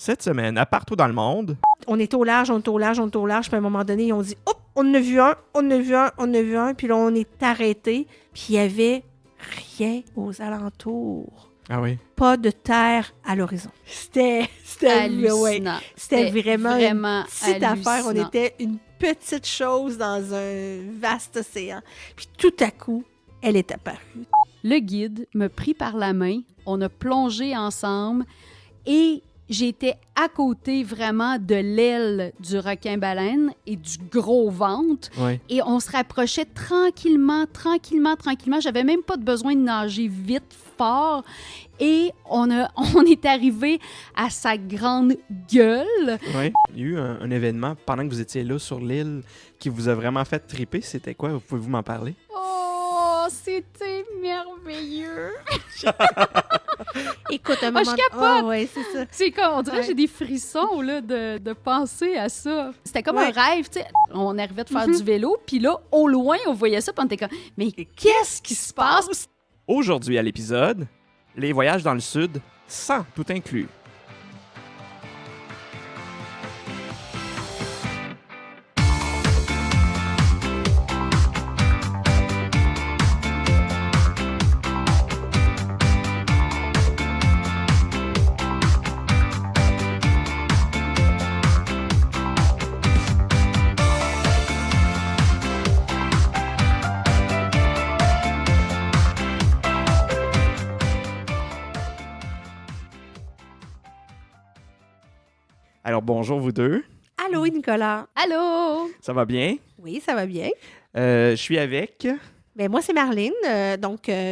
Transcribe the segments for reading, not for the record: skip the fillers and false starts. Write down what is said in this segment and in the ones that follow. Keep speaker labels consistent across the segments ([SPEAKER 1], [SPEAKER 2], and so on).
[SPEAKER 1] Cette semaine, à partout dans le monde,
[SPEAKER 2] On était au large, puis à un moment donné, ils ont dit « Hop, on en a vu un, puis là, on est arrêté. » Puis il y avait rien aux alentours.
[SPEAKER 1] ah oui,
[SPEAKER 2] Pas de terre à l'horizon. C'était
[SPEAKER 3] Hallucinant.
[SPEAKER 2] C'était vraiment une petite
[SPEAKER 3] hallucinant.
[SPEAKER 2] affaire. On était une petite chose dans un vaste océan. Puis tout à coup, elle est apparue.
[SPEAKER 3] Le guide me prit par la main, on a plongé ensemble et j'étais à côté vraiment de l'aile du requin-baleine et du gros ventre.
[SPEAKER 1] oui.
[SPEAKER 3] Et on se rapprochait tranquillement. J'avais même pas besoin de nager vite, fort. Et on est arrivé à sa grande gueule.
[SPEAKER 1] Oui. Il y a eu un événement pendant que vous étiez là sur l'île qui vous a vraiment fait triper. C'était quoi? Pouvez-vous m'en parler?
[SPEAKER 3] Oh, c'était merveilleux!
[SPEAKER 2] Écoute, un
[SPEAKER 3] Ah,
[SPEAKER 2] moment...
[SPEAKER 3] je capote!
[SPEAKER 2] Ah, ouais, c'est ça.
[SPEAKER 3] C'est comme, on dirait que
[SPEAKER 2] Ouais.
[SPEAKER 3] j'ai des frissons là, de penser à ça. C'était comme
[SPEAKER 2] Ouais.
[SPEAKER 3] un rêve, tu sais. On arrivait de faire du vélo, puis là, au loin, on voyait ça, puis on était comme, mais qu'est-ce qui se passe?
[SPEAKER 1] Aujourd'hui à l'épisode, les voyages dans le sud sans tout inclus. Alors bonjour vous deux,
[SPEAKER 2] Allô, Nicolas?
[SPEAKER 3] Allô?
[SPEAKER 1] ça va bien?
[SPEAKER 2] Oui, ça va bien.
[SPEAKER 1] Je suis avec...
[SPEAKER 2] Ben, moi, c'est Marlene.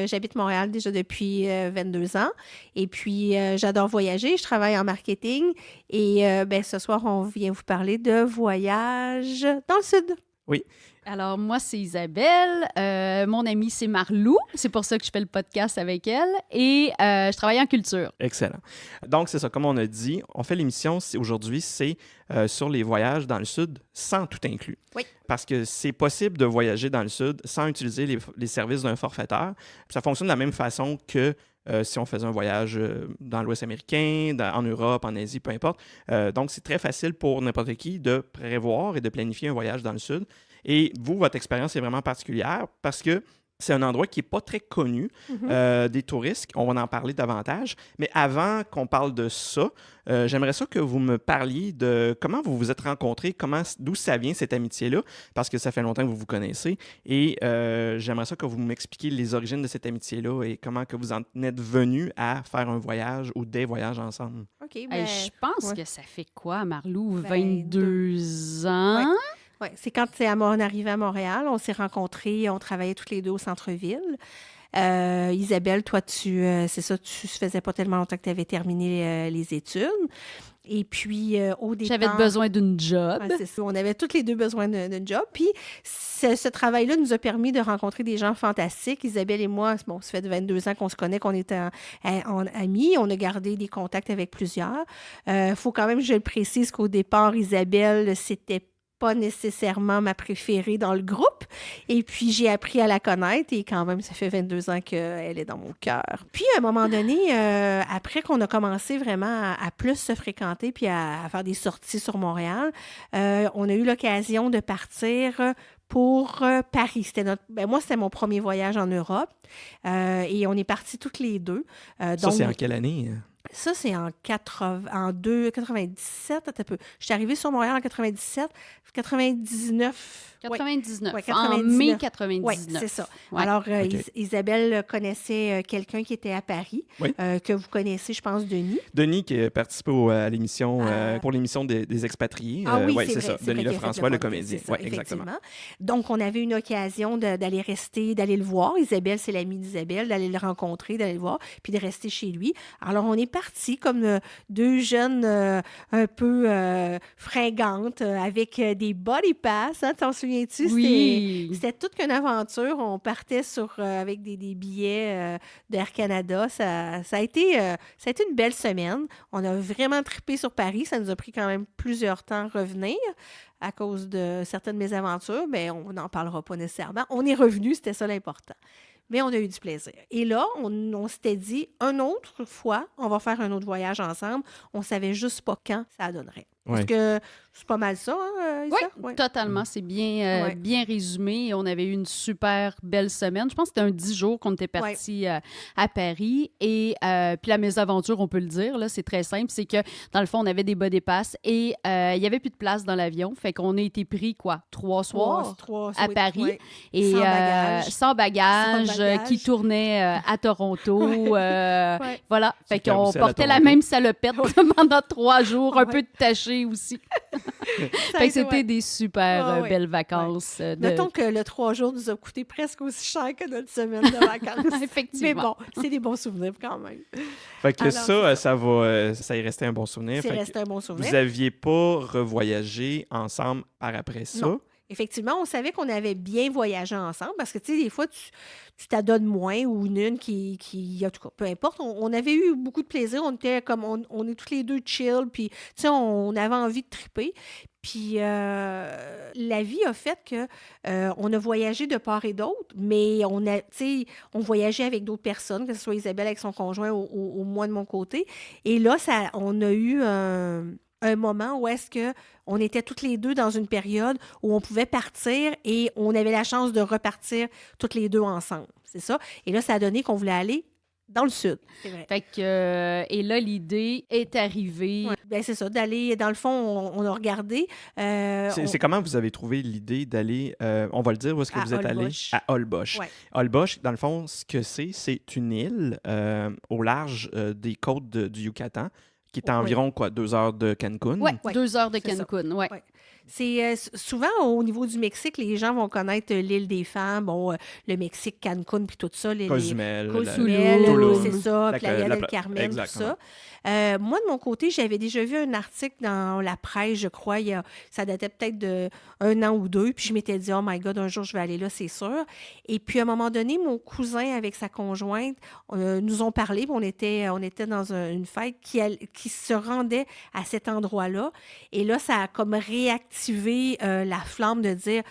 [SPEAKER 2] J'habite Montréal déjà depuis 22 ans. Et puis, j'adore voyager. Je travaille en marketing. Et ce soir, on vient vous parler de voyage dans le sud.
[SPEAKER 3] Alors, moi, c'est Isabelle. Mon amie, c'est Marlou. C'est pour ça que je fais le podcast avec elle. Et je travaille en culture.
[SPEAKER 1] Excellent. Donc, c'est ça, comme on a dit, on fait l'émission aujourd'hui, c'est sur les voyages dans le Sud sans tout inclus.
[SPEAKER 2] Oui.
[SPEAKER 1] Parce que c'est possible de voyager dans le Sud sans utiliser les services d'un forfaiteur. Ça fonctionne de la même façon que si on faisait un voyage dans l'Ouest américain, en Europe, en Asie, peu importe. Donc, c'est très facile pour n'importe qui de prévoir et de planifier un voyage dans le Sud. Et vous, votre expérience est vraiment particulière parce que c'est un endroit qui n'est pas très connu des touristes. On va en parler davantage. Mais avant qu'on parle de ça, j'aimerais ça que vous me parliez de comment vous vous êtes rencontrés, d'où ça vient cette amitié-là, parce que ça fait longtemps que vous vous connaissez. Et j'aimerais ça que vous m'expliquiez les origines de cette amitié-là et comment que vous en êtes venus à faire un voyage ou des voyages ensemble.
[SPEAKER 2] OK,
[SPEAKER 3] Hey, je pense
[SPEAKER 2] ouais.
[SPEAKER 3] que ça fait quoi, Marlou?
[SPEAKER 2] Ben,
[SPEAKER 3] 22 ans?
[SPEAKER 2] Ouais. Ouais, c'est quand on est arrivé à Montréal, on s'est rencontrés, on travaillait toutes les deux au centre-ville. Isabelle, toi, c'est ça, tu faisais pas tellement longtemps que tu avais terminé les études. Et puis, au départ...
[SPEAKER 3] J'avais besoin d'une job.
[SPEAKER 2] Ouais, c'est ça. On avait toutes les deux besoin d'un job. Puis, ce travail-là nous a permis de rencontrer des gens fantastiques. Isabelle et moi, bon, ça fait 22 ans qu'on se connaît, qu'on est amis. On a gardé des contacts avec plusieurs. Faut quand même que je le précise qu'au départ, Isabelle, c'était pas nécessairement ma préférée dans le groupe. Et puis, j'ai appris à la connaître et quand même, ça fait 22 ans qu'elle est dans mon cœur. Puis, à un moment donné, après qu'on a commencé vraiment à plus se fréquenter puis à faire des sorties sur Montréal, on a eu l'occasion de partir pour Paris. Moi, c'était mon premier voyage en Europe et on est partis toutes les deux.
[SPEAKER 1] Ça, c'est en quelle année?
[SPEAKER 2] Ça, c'est en 97. Attends un peu. Je suis arrivée sur Montréal en 97, 99.
[SPEAKER 3] 99.
[SPEAKER 2] Ouais,
[SPEAKER 3] En
[SPEAKER 2] 99.
[SPEAKER 3] mai 99.
[SPEAKER 2] Oui, c'est ça.
[SPEAKER 3] Ouais.
[SPEAKER 2] Alors,
[SPEAKER 1] OK.
[SPEAKER 2] Isabelle connaissait quelqu'un qui était à Paris,
[SPEAKER 1] Oui.
[SPEAKER 2] que vous connaissez, je pense, Denis.
[SPEAKER 1] Denis qui a participé à l'émission, pour l'émission des expatriés.
[SPEAKER 2] Ah oui,
[SPEAKER 1] ouais,
[SPEAKER 2] c'est
[SPEAKER 1] ça.
[SPEAKER 2] vrai,
[SPEAKER 1] Denis
[SPEAKER 2] qu'il a fait
[SPEAKER 1] Lefrançois, le
[SPEAKER 2] podcast,
[SPEAKER 1] comédien.
[SPEAKER 2] c'est ça,
[SPEAKER 1] Oui, exactement.
[SPEAKER 2] effectivement. Donc, on avait une occasion d'aller le voir. Isabelle, c'est l'amie d'Isabelle, d'aller le rencontrer, d'aller le voir, puis de rester chez lui. Alors, on est partis comme deux jeunes un peu fringantes avec des body pass. Hein, t'en souviens-tu?
[SPEAKER 3] Oui.
[SPEAKER 2] C'était toute qu'une aventure. On partait avec des billets d'Air Canada. Ça a été une belle semaine. On a vraiment trippé sur Paris. Ça nous a pris quand même plusieurs temps à revenir à cause de certaines mésaventures, mais on n'en parlera pas nécessairement. On est revenu, c'était ça l'important. mais on a eu du plaisir. Et là, on s'était dit, une autre fois, on va faire un autre voyage ensemble. On savait juste pas quand ça donnerait. Parce que c'est pas mal ça, hein, Isa?
[SPEAKER 3] Oui, totalement. C'est bien, bien résumé. On avait eu une super belle semaine. Je pense que c'était un 10 jours qu'on était partis à Paris. Et puis la mésaventure, on peut le dire, là, c'est très simple. C'est que, dans le fond, on avait des bas dépasses et il n'y avait plus de place dans l'avion. Fait qu'on a été pris, 3 soirs à Paris. Et sans bagages, qui tournaient à Toronto. Voilà. Fait qu'on portait la même salopette pendant 3 jours, un peu détachée aussi. Fait que c'était des super belles vacances.
[SPEAKER 2] Notons que le 3 jours nous a coûté presque aussi cher que notre semaine de vacances.
[SPEAKER 3] Effectivement.
[SPEAKER 2] Mais bon, c'est des bons souvenirs quand même.
[SPEAKER 1] Fait que alors, ça y restait un bon souvenir.
[SPEAKER 2] C'est resté un bon souvenir.
[SPEAKER 1] Vous n'aviez pas revoyagé ensemble par après ça?
[SPEAKER 2] Non. Effectivement, on savait qu'on avait bien voyagé ensemble parce que, tu sais, des fois, tu t'adonnes moins ou une qui, en tout cas, peu importe. On avait eu beaucoup de plaisir. On était comme, on est tous les deux chill, puis, tu sais, on avait envie de triper. Puis, la vie a fait que on a voyagé de part et d'autre, mais on voyageait avec d'autres personnes, que ce soit Isabelle avec son conjoint ou moi de mon côté. Et là, on a eu un moment où est-ce que on était toutes les deux dans une période où on pouvait partir et on avait la chance de repartir toutes les deux ensemble. C'est ça. Et là, ça a donné qu'on voulait aller dans le sud. C'est vrai.
[SPEAKER 3] Fait que, et là, l'idée est arrivée.
[SPEAKER 2] Ouais. Bien, c'est ça, d'aller, dans le fond, on a regardé.
[SPEAKER 1] C'est comment vous avez trouvé l'idée d'aller, on va le dire, où est-ce que vous êtes allé? À Holbox.
[SPEAKER 2] Ouais.
[SPEAKER 1] Holbox, dans le fond, ce que c'est une île au large des côtes du Yucatan, qui est à environ, 2 heures de Cancun?
[SPEAKER 3] Oui, 2 heures de Cancun, oui.
[SPEAKER 2] C'est souvent au niveau du Mexique, les gens vont connaître l'île des femmes, le Mexique, Cancun, puis tout ça.
[SPEAKER 1] Cozumel,
[SPEAKER 2] c'est ça, Playa del Carmen, tout ça. Moi, de mon côté, j'avais déjà vu un article dans la presse, je crois, ça datait peut-être d'1 an ou 2, puis je m'étais dit, oh my God, un jour, je vais aller là, c'est sûr. Et puis, à un moment donné, mon cousin, avec sa conjointe, nous ont parlé, puis on était dans une fête qui se rendait à cet endroit-là. Et là, ça a comme réactivé la flamme de dire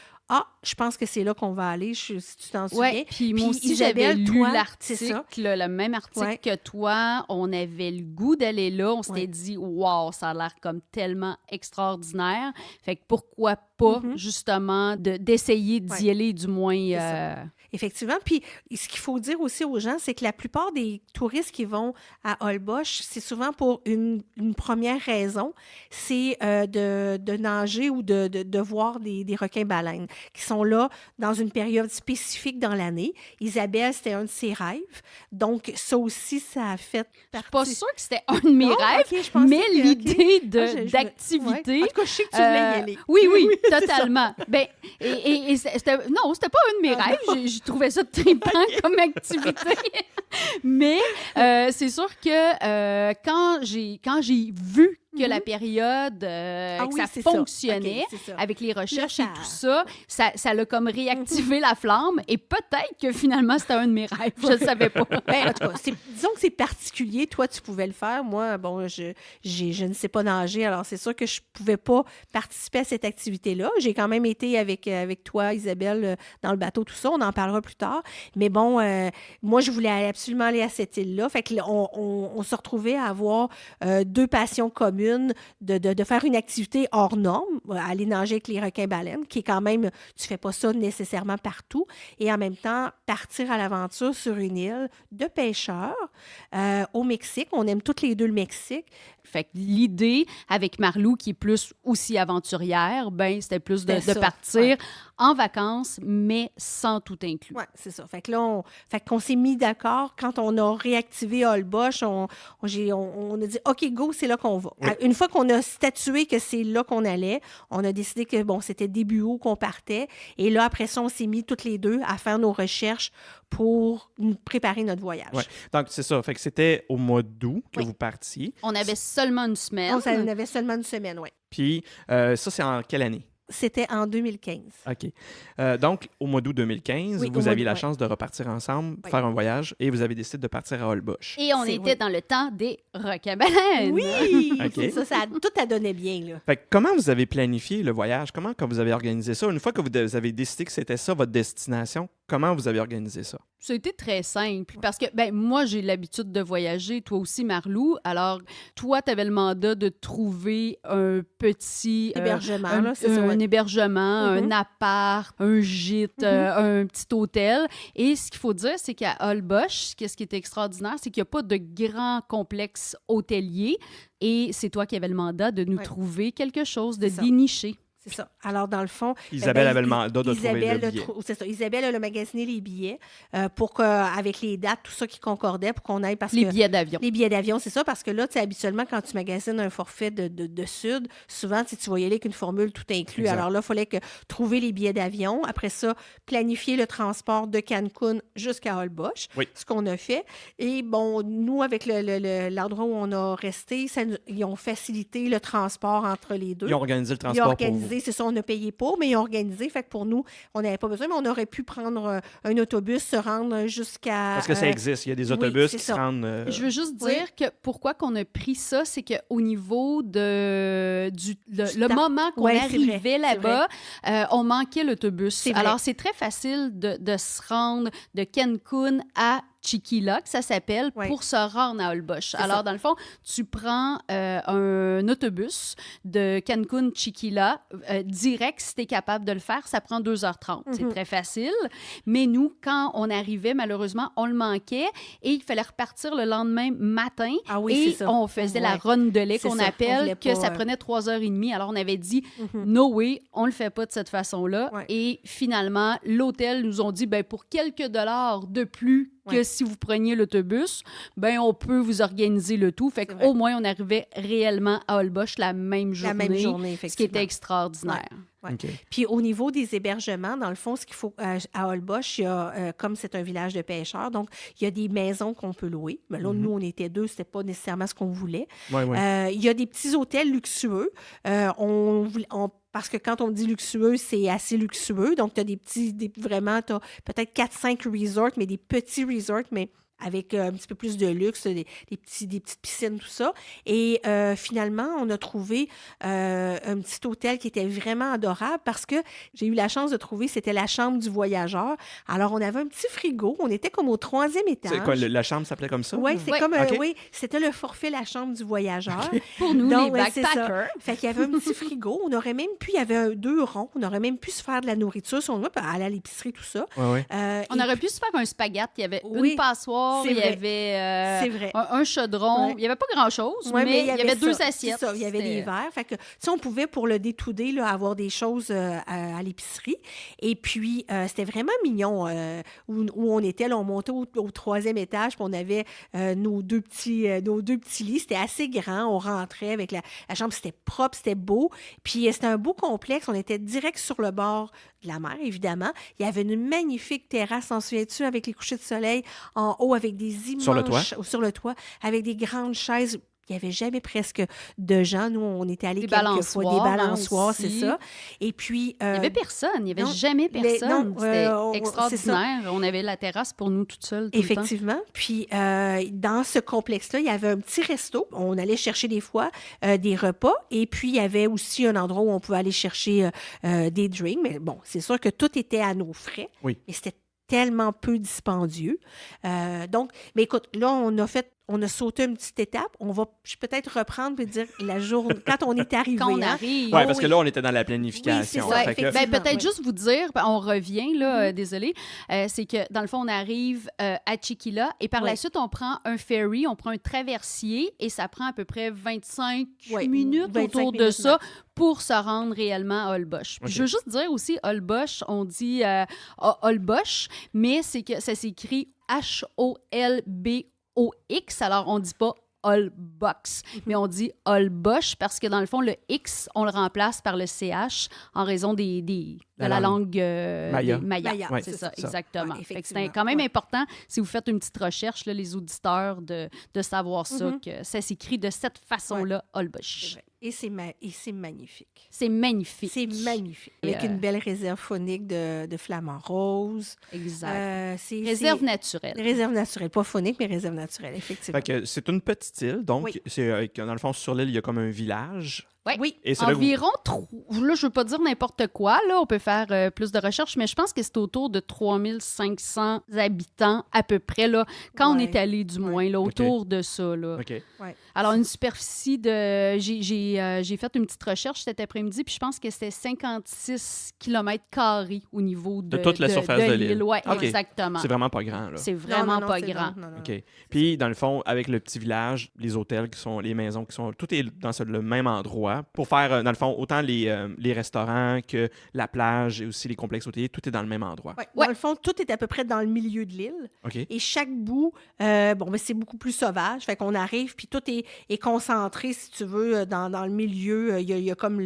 [SPEAKER 2] je pense que c'est là qu'on va aller, si tu t'en souviens.
[SPEAKER 3] Oui, puis moi aussi, j'avais lu l'article, le même article que toi. On avait le goût d'aller là. On s'était dit, wow, ça a l'air comme tellement extraordinaire. Fait que pourquoi pas, justement, d'essayer d'y aller, du moins...
[SPEAKER 2] Effectivement. Puis, ce qu'il faut dire aussi aux gens, c'est que la plupart des touristes qui vont à Holbox, c'est souvent pour une première raison, c'est de nager ou de voir des requins-baleines qui sont là dans une période spécifique dans l'année. Isabelle, c'était un de ses rêves. Donc, ça aussi, ça a fait partie...
[SPEAKER 3] Je suis pas sûre que c'était un de mes rêves, mais l'idée d'activité...
[SPEAKER 2] En tout cas, je sais que tu voulais y aller.
[SPEAKER 3] Oui, totalement. Ben, c'était pas un de mes rêves. J'ai trouvé ça trippant comme activité. Mais c'est sûr que quand j'ai vu que la période, que ça fonctionnait avec les recherches et tout ça, ça l'a comme réactivé la flamme et peut-être que finalement, c'était un de mes rêves. Je ne savais pas.
[SPEAKER 2] Ben, en tout cas, disons que c'est particulier. Toi, tu pouvais le faire. Moi, bon, je ne sais pas nager, alors c'est sûr que je ne pouvais pas participer à cette activité-là. J'ai quand même été avec toi, Isabelle, dans le bateau, tout ça. On en parlera plus tard. Mais bon, moi, je voulais absolument aller à cette île-là. Fait que on se retrouvait à avoir 2 passions communes, de faire une activité hors norme, aller nager avec les requins-baleines, qui est quand même, tu fais pas ça nécessairement partout, et en même temps, partir à l'aventure sur une île de pêcheurs au Mexique. On aime toutes les deux le Mexique.
[SPEAKER 3] Fait que l'idée, avec Marlou, qui est plus aussi aventurière, ben c'était plus de partir en vacances, mais sans tout inclus.
[SPEAKER 2] Oui, c'est ça. Fait que là, qu'on s'est mis d'accord. Quand on a réactivé Holbox, on a dit, OK, go, c'est là qu'on va. Oui. Une fois qu'on a statué que c'est là qu'on allait, on a décidé que, bon, c'était début août qu'on partait. Et là, après ça, on s'est mis toutes les deux à faire nos recherches pour préparer notre voyage.
[SPEAKER 1] Ouais. Donc, c'est ça. Fait que c'était au mois d'août que vous partiez.
[SPEAKER 3] On avait seulement une semaine.
[SPEAKER 2] On avait seulement une semaine, oui.
[SPEAKER 1] Puis, ça, c'est en quelle année?
[SPEAKER 2] C'était en 2015.
[SPEAKER 1] OK. Donc, au mois d'août 2015, vous aviez la chance de repartir ensemble, faire un voyage, et vous avez décidé de partir à Holbox.
[SPEAKER 3] Et on était dans le temps des requins-baleines.
[SPEAKER 2] Oui! Okay. Tout a donné bien, là.
[SPEAKER 1] Fait que comment vous avez planifié le voyage? Comment vous avez organisé ça? Une fois que vous avez décidé que c'était ça, votre destination, Comment vous avez organisé ça?
[SPEAKER 3] Ça a été très simple parce que, moi, j'ai l'habitude de voyager, toi aussi, Marlou. Alors, toi, tu avais le mandat de trouver un petit...
[SPEAKER 2] hébergement,
[SPEAKER 3] un hébergement, un appart, un gîte, un petit hôtel. Et ce qu'il faut dire, c'est qu'à Holbox, ce qui est extraordinaire, c'est qu'il n'y a pas de grand complexe hôtelier. Et c'est toi qui avais le mandat de nous trouver quelque chose, de dénicher.
[SPEAKER 2] C'est ça. Alors, dans le fond...
[SPEAKER 1] Isabelle avait le mandat de trouver le billet.
[SPEAKER 2] C'est ça. Isabelle a magasiné les billets pour qu'avec les dates, tout ça qui concordait, pour qu'on aille...
[SPEAKER 3] Billets d'avion.
[SPEAKER 2] Les billets d'avion, c'est ça. Parce que là, tu sais, habituellement, quand tu magasines un forfait de Sud, souvent, tu vas y aller avec une formule tout inclus.
[SPEAKER 1] Exact.
[SPEAKER 2] Alors là, il fallait trouver les billets d'avion. Après ça, planifier le transport de Cancun jusqu'à Holbox.
[SPEAKER 1] Oui.
[SPEAKER 2] Ce qu'on a fait. Et bon, nous, avec l'endroit où on a resté, ils ont facilité le transport entre les deux.
[SPEAKER 1] Ils ont organisé le transport pour vous.
[SPEAKER 2] C'est ça, on a payé pour, mais ils ont organisé. Fait que pour nous, on n'avait pas besoin, mais on aurait pu prendre un autobus, se rendre jusqu'à...
[SPEAKER 1] Parce que ça existe. Il y a des autobus qui se rendent...
[SPEAKER 3] Je veux juste dire que pourquoi qu'on a pris ça, c'est qu'au niveau le moment qu'on arrivait là-bas, on manquait l'autobus. Alors, c'est très facile de se rendre de Cancun à Chiquila, que ça s'appelle, pour se rendre à Holbox. Alors, dans le fond, tu prends un autobus de Cancun-Chiquila direct, si tu es capable de le faire, ça prend 2h30. C'est très facile. Mais nous, quand on arrivait, malheureusement, on le manquait et il fallait repartir le lendemain matin. On faisait la run de lait qu'on appelle, ça prenait 3h30. Alors, on avait dit, no way, on le fait pas de cette façon-là. Et finalement, l'hôtel nous ont dit, pour quelques dollars de plus que si vous preniez l'autobus, on peut vous organiser le tout. Fait qu'au moins, on arrivait réellement à Holbox la même journée,
[SPEAKER 2] effectivement.
[SPEAKER 3] Ce qui était extraordinaire.
[SPEAKER 2] Ouais. Okay. Puis au niveau des hébergements, dans le fond, ce qu'il faut à Holbox, il y a, comme c'est un village de pêcheurs, donc il y a des maisons qu'on peut louer. Mais là, nous, on était 2, c'était pas nécessairement ce qu'on voulait. Il y a des petits hôtels luxueux. Parce que quand on dit luxueux, c'est assez luxueux. Donc, tu as vraiment, tu as peut-être 4-5 resorts, mais des petits resorts, mais avec un petit peu plus de luxe, des petites piscines, tout ça. Et finalement, on a trouvé un petit hôtel qui était vraiment adorable parce que j'ai eu la chance de trouver, c'était la chambre du voyageur. Alors, on avait un petit frigo. On était comme au 3e étage.
[SPEAKER 1] C'est quoi, la chambre s'appelait comme ça?
[SPEAKER 2] Oui, c'était le forfait La chambre du voyageur.
[SPEAKER 3] Pour nous, les backpackers.
[SPEAKER 2] Fait qu'il y avait un petit frigo. Il y avait 2 ronds. On aurait même pu se faire de la nourriture si on veut, aller à l'épicerie, tout ça.
[SPEAKER 3] On aurait pu se faire un spaghette. Il y avait une passoire. Il y avait un chaudron. Il n'y avait pas grand-chose, mais il y avait 2 assiettes.
[SPEAKER 2] Il y avait des verres. Fait que, on pouvait, pour le day-to-day, avoir des choses à l'épicerie. Et puis, c'était vraiment mignon où on était. Là, on montait au 3e étage, puis on avait nos deux petits lits. C'était assez grand. On rentrait avec la chambre. C'était propre, c'était beau. Puis, c'était un beau complexe. On était direct sur le bord de la mer, évidemment. Il y avait une magnifique terrasse, en souviens-tu, avec les couchers de soleil en haut, avec des immenses... Sur le toit, avec des grandes chaises. Il n'y avait jamais presque de gens. Nous, on était allés quelques fois. Des balançoires, c'est ça. Et puis...
[SPEAKER 3] il n'y avait personne. Il n'y avait jamais personne. C'était extraordinaire. On avait la terrasse pour nous toute seule tout
[SPEAKER 2] Effectivement.
[SPEAKER 3] Le temps.
[SPEAKER 2] Puis, dans ce complexe-là, il y avait un petit resto. On allait chercher des fois des repas. Et puis, il y avait aussi un endroit où on pouvait aller chercher des drinks. Mais bon, c'est sûr que tout était à nos frais.
[SPEAKER 1] Oui.
[SPEAKER 2] Et c'était tellement peu dispendieux. Donc, mais écoute, là, on a sauté une petite étape. On va peut-être reprendre et dire la journée, quand on est arrivé.
[SPEAKER 3] Quand on arrive.
[SPEAKER 1] Oui, parce que là, on était dans la planification.
[SPEAKER 2] Oui, c'est ça,
[SPEAKER 3] peut-être juste vous dire, on revient, là, désolé, c'est que dans le fond, on arrive à Chiquila et par la suite, on prend un ferry, on prend un traversier et ça prend à peu près 25 minutes autour de ça pour se rendre réellement à Holbox. Je veux juste dire aussi, Holbox, on dit Holbox, mais c'est que ça s'écrit Holbox, alors on ne dit pas Holbox, mais on dit Holbox parce que dans le fond, le X, on le remplace par le CH en raison de la langue Maya.
[SPEAKER 1] Ouais,
[SPEAKER 3] c'est ça, exactement.
[SPEAKER 2] Ouais,
[SPEAKER 3] c'est quand même important, si vous faites une petite recherche, là, les auditeurs, de savoir ça, que ça s'écrit de cette façon-là, Holbox.
[SPEAKER 2] Et c'est magnifique.
[SPEAKER 3] C'est magnifique.
[SPEAKER 2] C'est magnifique. Avec une belle réserve faunique de flamants roses.
[SPEAKER 3] Exact. Réserve naturelle.
[SPEAKER 2] Réserve naturelle. Pas faunique, mais réserve naturelle, effectivement.
[SPEAKER 1] Fait que c'est une petite île. Donc, c'est, dans le fond, sur l'île, il y a comme un village.
[SPEAKER 2] Oui.
[SPEAKER 1] Et c'est là que
[SPEAKER 3] Environ, là, je veux pas dire n'importe quoi, là, on peut faire plus de recherches, mais je pense que c'est autour de 3500 habitants à peu près, là, quand on est allé, du moins, là, autour de ça. Là.
[SPEAKER 1] OK.
[SPEAKER 2] Ouais.
[SPEAKER 3] Alors, une superficie de... J'ai fait une petite recherche cet après-midi, puis je pense que c'était 56 km² au niveau
[SPEAKER 1] De toute la surface de l'île.
[SPEAKER 3] Oui,
[SPEAKER 1] OK.
[SPEAKER 3] exactement.
[SPEAKER 1] C'est vraiment pas grand, là.
[SPEAKER 3] C'est vraiment pas
[SPEAKER 2] c'est
[SPEAKER 3] grand.
[SPEAKER 2] non.
[SPEAKER 1] OK. Puis, dans le fond, avec le petit village, les hôtels qui sont, les maisons qui sont, tout est dans le même endroit pour faire, dans le fond, autant les restaurants que la plage et aussi les complexes hôteliers, tout est dans le même endroit.
[SPEAKER 2] Ouais. Dans le fond, tout est à peu près dans le milieu de l'île.
[SPEAKER 1] OK.
[SPEAKER 2] Et chaque bout, c'est beaucoup plus sauvage. Fait qu'on arrive, puis tout est concentré, si tu veux, dans le milieu. Il y a comme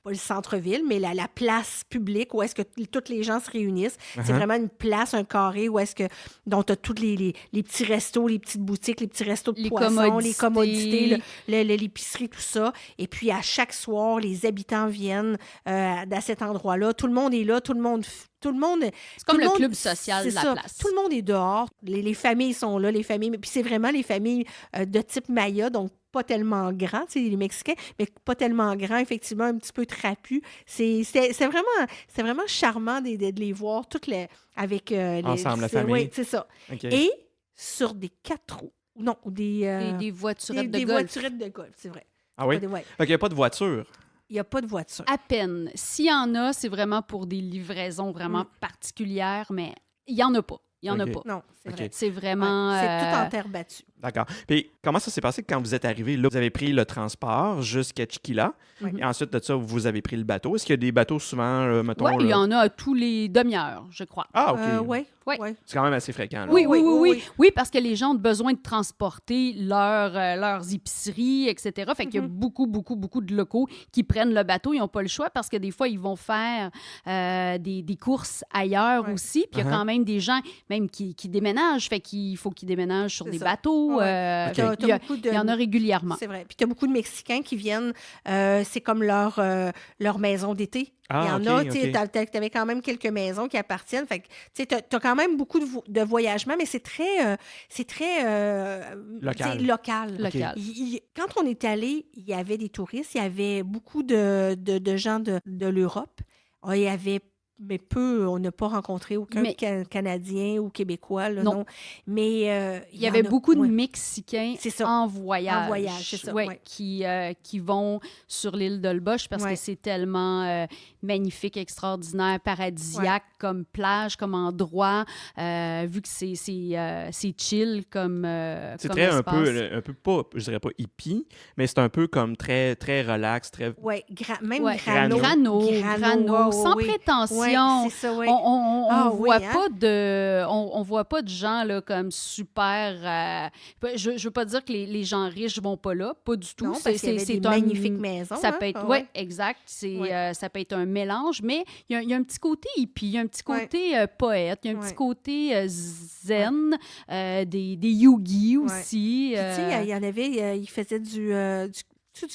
[SPEAKER 2] pas le centre-ville, mais la place publique où est-ce que tous les gens se réunissent. C'est vraiment une place, un carré où est-ce que... dont tu as tous les petits restos, les petites boutiques, les petits restos de poissons, les commodités, l'épicerie, tout ça. Et puis, à chaque soir, les habitants viennent à cet endroit-là. Tout le monde est là, tout le monde...
[SPEAKER 3] C'est comme le club social de la place.
[SPEAKER 2] Tout le monde est dehors. Les familles sont là, les familles. Puis c'est vraiment les familles de type Maya, donc pas tellement grands, tu sais, les Mexicains, mais pas tellement grands, effectivement, un petit peu trapus. C'est vraiment charmant de les voir toutes avec
[SPEAKER 1] ensemble, la famille.
[SPEAKER 2] Oui, c'est ça.
[SPEAKER 1] Okay.
[SPEAKER 2] Et sur des 4 roues. Non,
[SPEAKER 3] des voiturettes de golf.
[SPEAKER 2] Des voiturettes de golf, c'est vrai.
[SPEAKER 1] Ah oui?
[SPEAKER 2] Ouais.
[SPEAKER 1] Fait qu'il n'y a pas de voiture.
[SPEAKER 2] Il n'y a pas de voiture.
[SPEAKER 3] À peine. S'il y en a, c'est vraiment pour des livraisons vraiment particulières, mais il n'y en a pas. Il n'y en a pas.
[SPEAKER 2] Non, c'est vrai.
[SPEAKER 3] C'est vraiment...
[SPEAKER 2] C'est tout en terre battue.
[SPEAKER 1] D'accord. Puis, comment ça s'est passé quand vous êtes arrivé? Là, vous avez pris le transport jusqu'à Chiquila. Et ensuite de ça, vous avez pris le bateau. Est-ce qu'il y a des bateaux souvent, mettons...
[SPEAKER 3] Oui, il y en a à tous les demi-heures, je crois.
[SPEAKER 1] Ah, OK.
[SPEAKER 2] Oui.
[SPEAKER 1] C'est quand même assez fréquent. Là.
[SPEAKER 3] Oui, parce que les gens ont besoin de transporter leurs épiceries, etc. Fait qu'il y a beaucoup de locaux qui prennent le bateau. Ils n'ont pas le choix parce que des fois, ils vont faire des courses ailleurs aussi. Puis il y a quand même des gens même qui déménagent. Fait qu'il faut qu'ils déménagent sur des bateaux. Il y en a régulièrement.
[SPEAKER 2] C'est vrai. Puis tu as beaucoup de Mexicains qui viennent, c'est comme leur maison d'été. Il y en a, tu avais quand même quelques maisons qui appartiennent. Fait que tu as quand même beaucoup de voyagements, mais c'est très local. Quand on est allé, il y avait des touristes, il y avait beaucoup de gens de l'Europe. Il y avait on n'a pas rencontré aucun Canadien ou Québécois. Là, non. Mais
[SPEAKER 3] il y avait beaucoup de Mexicains en voyage.
[SPEAKER 2] En voyage, c'est ça.
[SPEAKER 3] Qui vont sur l'île de L'Boche parce que c'est tellement magnifique, extraordinaire, paradisiaque comme plage, comme endroit, vu que c'est chill comme
[SPEAKER 1] c'est très un peu pas, je dirais pas hippie, mais c'est un peu comme très, très relax, très...
[SPEAKER 2] Oui, même
[SPEAKER 3] grano, sans prétention.
[SPEAKER 2] C'est ça,
[SPEAKER 3] on voit pas de gens là, comme super... je veux pas dire que les gens riches vont pas là, pas du tout.
[SPEAKER 2] Non, parce qu'il y avait des magnifiques maisons.
[SPEAKER 3] Ça peut être, exact. Ça peut être un mélange, mais il y a un petit côté hippie, il y a un petit côté poète, il y a un petit côté zen, des yogis aussi.
[SPEAKER 2] Puis, tu sais, il y en avait, il faisait du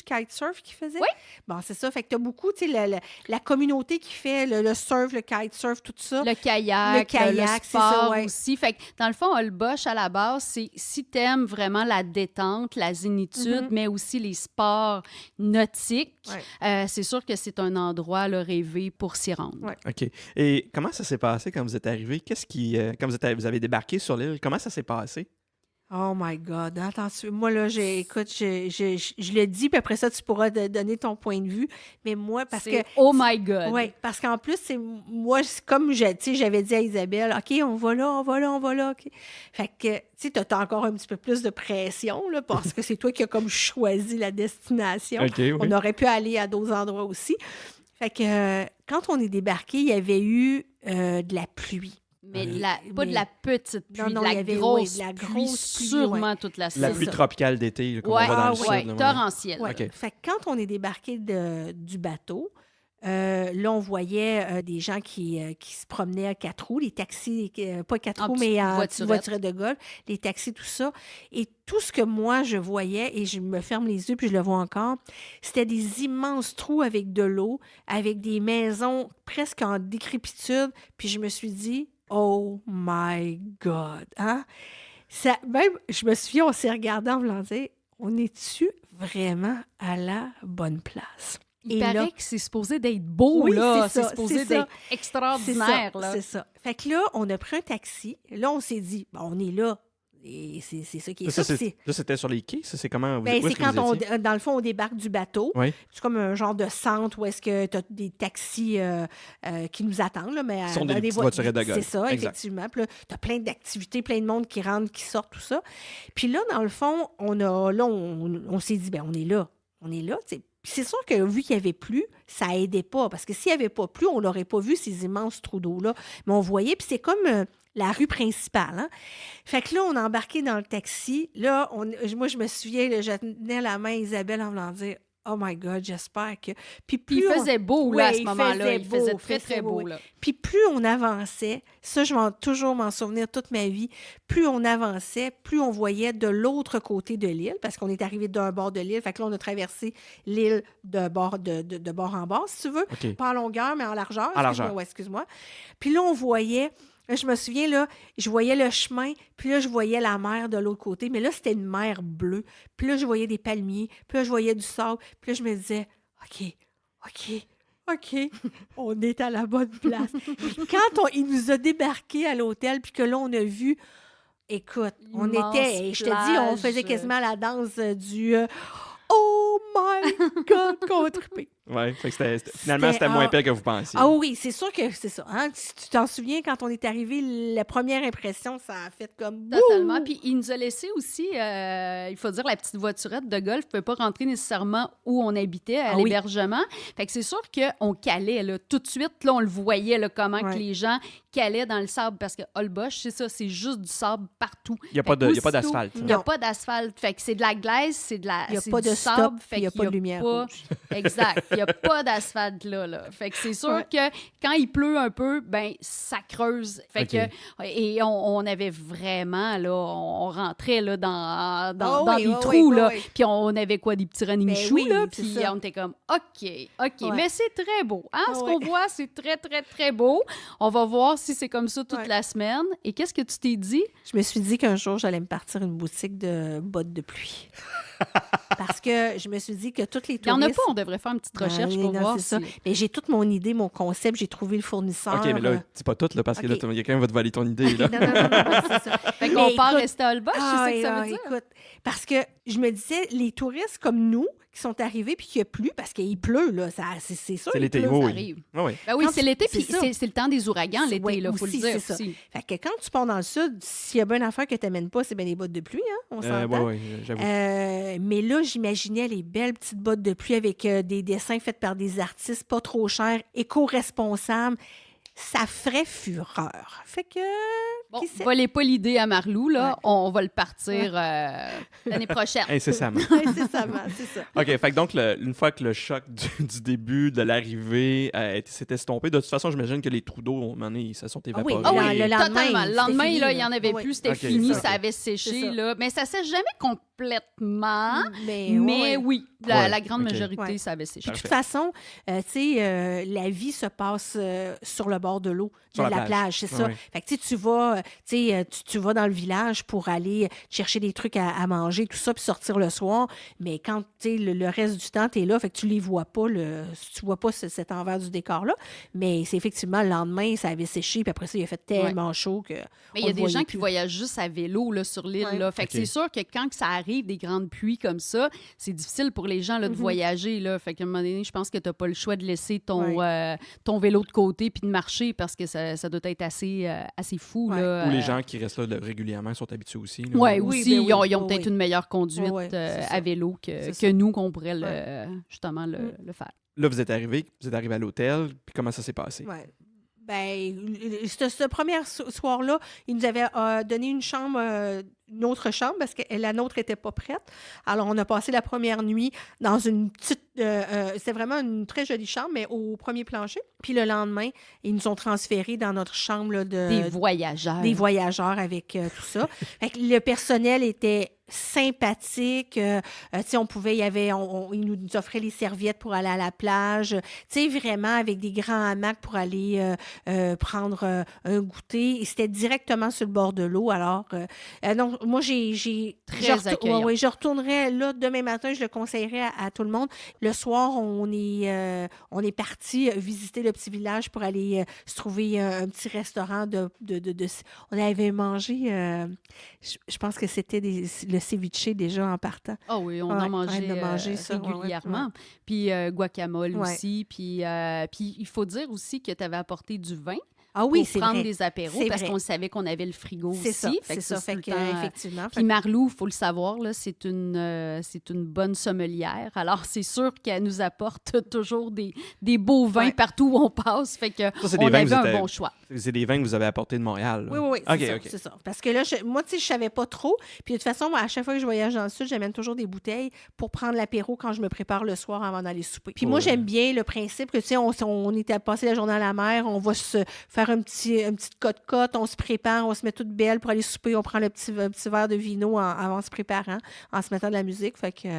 [SPEAKER 2] kitesurf qu'il faisait?
[SPEAKER 3] Oui.
[SPEAKER 2] Bon, c'est ça. Fait que tu as beaucoup, tu sais, la communauté qui fait le surf, le kitesurf, tout ça.
[SPEAKER 3] Le kayak, le sport
[SPEAKER 2] ça,
[SPEAKER 3] aussi. Fait que, dans le fond, L'Boche, à la base, c'est si t'aimes vraiment la détente, la zénitude, mais aussi les sports nautiques, c'est sûr que c'est un endroit là, rêvé pour s'y rendre.
[SPEAKER 2] Ouais.
[SPEAKER 1] OK. Et comment ça s'est passé quand vous êtes arrivé? Quand vous avez débarqué sur l'île, comment ça s'est passé?
[SPEAKER 2] Oh my God! Attention, moi, là, écoute, je le dis, puis après ça, tu pourras donner ton point de vue. Mais moi, parce que...
[SPEAKER 3] Oh my God!
[SPEAKER 2] Oui, parce qu'en plus, comme j'avais dit à Isabelle, OK, on va là. Okay. Fait que, tu sais, t'as encore un petit peu plus de pression, là, parce que c'est toi qui as comme choisi la destination.
[SPEAKER 1] Okay, oui.
[SPEAKER 2] On aurait pu aller à d'autres endroits aussi. Fait que, quand on est débarqué, il y avait eu de la pluie.
[SPEAKER 3] Mais pas de la petite pluie,
[SPEAKER 2] non,
[SPEAKER 3] de la grosse
[SPEAKER 2] pluie,
[SPEAKER 3] sûrement toute la saison.
[SPEAKER 1] La pluie tropicale d'été, comme on voit dans le sud.
[SPEAKER 3] Torrentielle.
[SPEAKER 2] Okay. Fait que quand on est débarqué du bateau, là, on voyait des gens qui se promenaient à 4 roues, les taxis, pas 4 roues, mais en voiturette de golf, les taxis, tout ça. Et tout ce que moi, je voyais, et je me ferme les yeux puis je le vois encore, c'était des immenses trous avec de l'eau, avec des maisons presque en décrépitude. Puis je me suis dit, oh my God! Hein? Ça, même, je me souviens, on s'est regardé en voulant dire, on est-tu vraiment à la bonne place.
[SPEAKER 3] Il paraît que c'est supposé d'être beau,
[SPEAKER 2] oui,
[SPEAKER 3] là.
[SPEAKER 2] C'est
[SPEAKER 3] supposé d'être extraordinaire, là.
[SPEAKER 2] C'est ça. Fait que là, on a pris un taxi. Là, on s'est dit, on est là. Et c'est ça qui est ça.
[SPEAKER 1] Là, c'était sur les quais? Ça, c'est comment?
[SPEAKER 2] C'est quand, dans le fond, on débarque du bateau.
[SPEAKER 1] Oui.
[SPEAKER 2] C'est comme un genre de centre où est-ce que tu as des taxis qui nous attendent. Là, mais,
[SPEAKER 1] qui sont des petites voiturettes de golf.
[SPEAKER 2] C'est ça,
[SPEAKER 1] exact.
[SPEAKER 2] Effectivement. Puis là, tu as plein d'activités, plein de monde qui rentre, qui sort, tout ça. Puis là, dans le fond, on s'est dit, on est là. On est là, tu sais. Puis c'est sûr que vu qu'il n'y avait plus, ça aidait pas. Parce que s'il n'y avait pas plu, on n'aurait pas vu ces immenses trous d'eau-là. Mais on voyait, puis c'est comme la rue principale. Hein? Fait que là, on a embarqué dans le taxi. Là, moi, je me souviens, là, je tenais la main à Isabelle en voulant dire « Oh my God, j'espère que... » Puis
[SPEAKER 3] il faisait beau, là, à ce moment-là. Il faisait très, très beau, là.
[SPEAKER 2] Puis plus on avançait, ça, je vais toujours m'en souvenir toute ma vie, plus on avançait, plus on voyait de l'autre côté de l'île, parce qu'on est arrivé d'un bord de l'île. Fait que là, on a traversé l'île de bord en bord, si tu veux.
[SPEAKER 1] Okay.
[SPEAKER 2] Pas en longueur, mais en largeur.
[SPEAKER 1] En largeur.
[SPEAKER 2] Excuse-moi. Puis là, on voyait... Je me souviens, là, je voyais le chemin, puis là, je voyais la mer de l'autre côté, mais là, c'était une mer bleue. Puis là, je voyais des palmiers, puis là, je voyais du sable, puis là, je me disais, OK, on est à la bonne place. Puis quand il nous a débarqués à l'hôtel, puis que là, on a vu, écoute, on était, je te dis, on faisait quasiment la danse du Oh my God, qu'on a trippé.
[SPEAKER 1] Oui, finalement, c'était moins pire que vous pensiez.
[SPEAKER 2] Ah oui, c'est sûr que c'est ça. Hein? Si tu t'en souviens, quand on est arrivé, la première impression, ça a fait comme...
[SPEAKER 3] Totalement. Puis il nous a laissé aussi, il faut dire, la petite voiturette de golf ne pouvait pas rentrer nécessairement où on habitait, à l'hébergement. Fait que c'est sûr qu'on calait, là. Tout de suite, là, on le voyait, là, comment que les gens calaient dans le sable. Parce que Holbox, c'est ça, c'est juste du sable partout.
[SPEAKER 1] Il n'y a pas d'asphalte.
[SPEAKER 3] Il n'y a pas d'asphalte. Fait que c'est de la glaise, c'est de la...
[SPEAKER 2] Il n'y a pas de
[SPEAKER 3] sable,
[SPEAKER 2] stop, il n'y a pas de lumière rouge.
[SPEAKER 3] Exact. Il n'y a pas d'asphalte là. Fait que c'est sûr que quand il pleut un peu, ben ça creuse. Fait que et on avait vraiment là, on rentrait là dans des trous là. Puis on avait quoi, des petits running shoes là. Puis on était comme OK. Mais c'est très beau. Hein? Ce qu'on voit, c'est très très très beau. On va voir si c'est comme ça toute la semaine. Et qu'est-ce que tu t'es dit?
[SPEAKER 2] Je me suis dit qu'un jour j'allais me partir une boutique de bottes de pluie. Parce que je me suis dit que toutes les touristes...
[SPEAKER 3] Il n'y en a pas, on devrait faire une petite recherche pour voir si...
[SPEAKER 2] ça. Mais j'ai toute mon idée, mon concept, j'ai trouvé le fournisseur.
[SPEAKER 1] OK, mais là, dis pas tout, là, parce que là, quelqu'un va te voler ton idée. Là.
[SPEAKER 2] Non, c'est ça.
[SPEAKER 3] Fait qu'on part rester à Holbox, c'est ça que ça veut dire?
[SPEAKER 2] Écoute, parce que je me disais, les touristes comme nous, qui sont arrivés puis qu'il n'y a plus, parce qu'il pleut, là, c'est sûr.
[SPEAKER 1] C'est l'été,
[SPEAKER 3] ça
[SPEAKER 1] oui.
[SPEAKER 3] arrive.
[SPEAKER 1] Oui.
[SPEAKER 3] Ben oui, c'est l'été, puis c'est le temps des ouragans, l'été, il faut le dire
[SPEAKER 2] ça.
[SPEAKER 3] aussi.
[SPEAKER 2] Fait que quand tu pars dans le sud, s'il y a bien une affaire que tu n'amènes pas, c'est bien les bottes de pluie, hein, on s'entend.
[SPEAKER 1] Oui, j'avoue.
[SPEAKER 2] Mais là, j'imaginais les belles petites bottes de pluie avec des dessins faits par des artistes pas trop chers, éco-responsables. Ça ferait fureur. Fait que...
[SPEAKER 3] Bon, volez pas l'idée à Marlou, là. On va le partir l'année prochaine.
[SPEAKER 1] Incessamment.
[SPEAKER 2] Incessamment, c'est ça.
[SPEAKER 1] OK, fait que donc, une fois que le choc du début, de l'arrivée s'est estompé, de toute façon, j'imagine que les trous d'eau, à un moment donné, ça sont évaporés.
[SPEAKER 2] Le lendemain,
[SPEAKER 3] totalement. Le lendemain,
[SPEAKER 2] fini,
[SPEAKER 3] là, il n'y en avait plus, c'était fini, ça avait séché,
[SPEAKER 2] ça.
[SPEAKER 3] là. Mais ça ne sèche jamais complètement.
[SPEAKER 2] Mais
[SPEAKER 3] oui, la grande majorité, ça avait séché.
[SPEAKER 2] Puis de toute façon, tu sais, la vie se passe sur le bord de l'eau, de la plage, c'est ça. Fait que tu vas, tu vas dans le village pour aller chercher des trucs à manger, tout ça, puis sortir le soir. Mais quand le reste du temps, tu es là, fait que tu les vois pas, tu vois pas cet envers du décor-là. Mais c'est effectivement le lendemain, ça avait séché, puis après ça, il a fait tellement chaud que.
[SPEAKER 3] Mais il y a des gens qui voyagent juste à vélo là, sur l'île. Là. Fait que c'est sûr que quand ça arrive, des grandes pluies comme ça, c'est difficile pour les gens là, de voyager. Là. Fait qu'à un moment donné, je pense que tu n'as pas le choix de laisser ton vélo de côté puis de marcher parce que ça doit être assez fou. Là,
[SPEAKER 1] Ou les gens qui restent là régulièrement sont habitués aussi.
[SPEAKER 3] Oui, aussi. Ils ont peut-être une meilleure conduite à vélo que nous, qu'on pourrait justement le faire.
[SPEAKER 1] Là, vous êtes arrivé à l'hôtel, puis comment ça s'est passé?
[SPEAKER 2] Oui. Bien, ce premier soir-là, il nous avait donné une chambre, une autre chambre, parce que la nôtre n'était pas prête. Alors, on a passé la première nuit dans une petite... c'était vraiment une très jolie chambre, mais au premier plancher. Puis le lendemain, ils nous ont transférés dans notre chambre là,
[SPEAKER 3] Des voyageurs.
[SPEAKER 2] Des voyageurs avec tout ça. Fait que le personnel était sympathique. On pouvait, ils nous offraient les serviettes pour aller à la plage. Vraiment avec des grands hamacs pour aller prendre un goûter. Et c'était directement sur le bord de l'eau. Alors, non, moi,
[SPEAKER 3] Très accueillant.
[SPEAKER 2] Je retournerais là demain matin. Je le conseillerais à tout le monde. Le soir, on est parti visiter le petit village pour aller se trouver un petit restaurant on avait mangé, je pense que c'était le ceviche déjà en partant.
[SPEAKER 3] Ah oui, on en mangeait
[SPEAKER 2] ça,
[SPEAKER 3] régulièrement.
[SPEAKER 2] Ouais.
[SPEAKER 3] Puis guacamole aussi. Puis il faut dire aussi que tu avais apporté du vin.
[SPEAKER 2] Ah oui,
[SPEAKER 3] pour prendre des apéros,
[SPEAKER 2] c'est
[SPEAKER 3] parce
[SPEAKER 2] vrai.
[SPEAKER 3] qu'on savait qu'on avait le frigo aussi.
[SPEAKER 2] C'est ça. Fait que, effectivement.
[SPEAKER 3] Puis Marlou, il faut le savoir, là, c'est une bonne sommelière. Alors, c'est sûr qu'elle nous apporte toujours des beaux vins partout où on passe. Fait que on avait un bon choix.
[SPEAKER 1] C'est des vins que vous avez apportés de Montréal. Là.
[SPEAKER 2] Oui, c'est ça. Parce que là, moi, je savais pas trop. Puis de toute façon, moi, à chaque fois que je voyage dans le sud, j'amène toujours des bouteilles pour prendre l'apéro quand je me prépare le soir avant d'aller souper. Puis moi, j'aime bien le principe que, on était à passer la journée à la mer, on va se faire une petite cote-cote, on se prépare, on se met toute belle pour aller souper, on prend un petit verre de vino avant se préparant, en se mettant de la musique. Fait que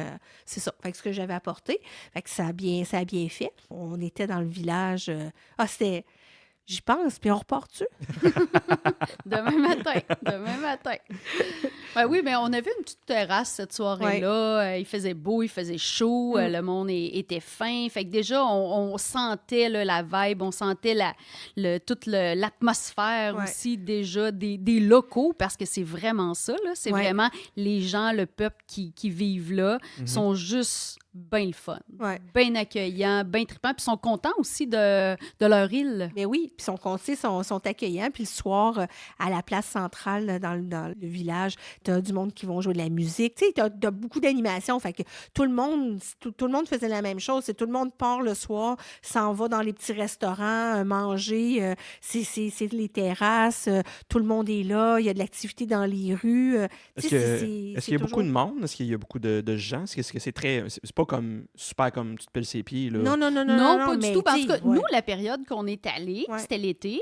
[SPEAKER 2] c'est ça. Fait que ce que j'avais apporté. Fait que ça a bien fait. On était dans le village. C'était... J'y pense, puis on repart-tu?
[SPEAKER 3] Demain matin. Ben oui, mais on avait une petite terrasse cette soirée-là. Ouais. Il faisait beau, il faisait chaud, le monde était fin. Fait que déjà, on sentait là, la vibe, on sentait toute l'atmosphère aussi déjà des locaux, parce que c'est vraiment ça, là. C'est vraiment les gens, le peuple qui vivent là, sont juste bien le fun, bien accueillants, bien trippants, puis sont contents aussi de leur île.
[SPEAKER 2] Mais oui, puis sont accueillants. Puis le soir, à la place centrale, dans le village, tu as du monde qui vont jouer de la musique. Tu sais, tu as beaucoup d'animations. Fait que tout le monde faisait la même chose. Tout le monde part le soir, s'en va dans les petits restaurants, manger. C'est les terrasses. Tout le monde est là. Il y a de l'activité dans les rues.
[SPEAKER 1] Est-ce qu'il y a beaucoup de monde? Est-ce qu'il y a beaucoup de gens? Est-ce que c'est très... C'est pas comme super comme tu te pelles ses pieds, là?
[SPEAKER 3] Non, pas du tout. Parce que nous, la période qu'on est allé, c'était l'été.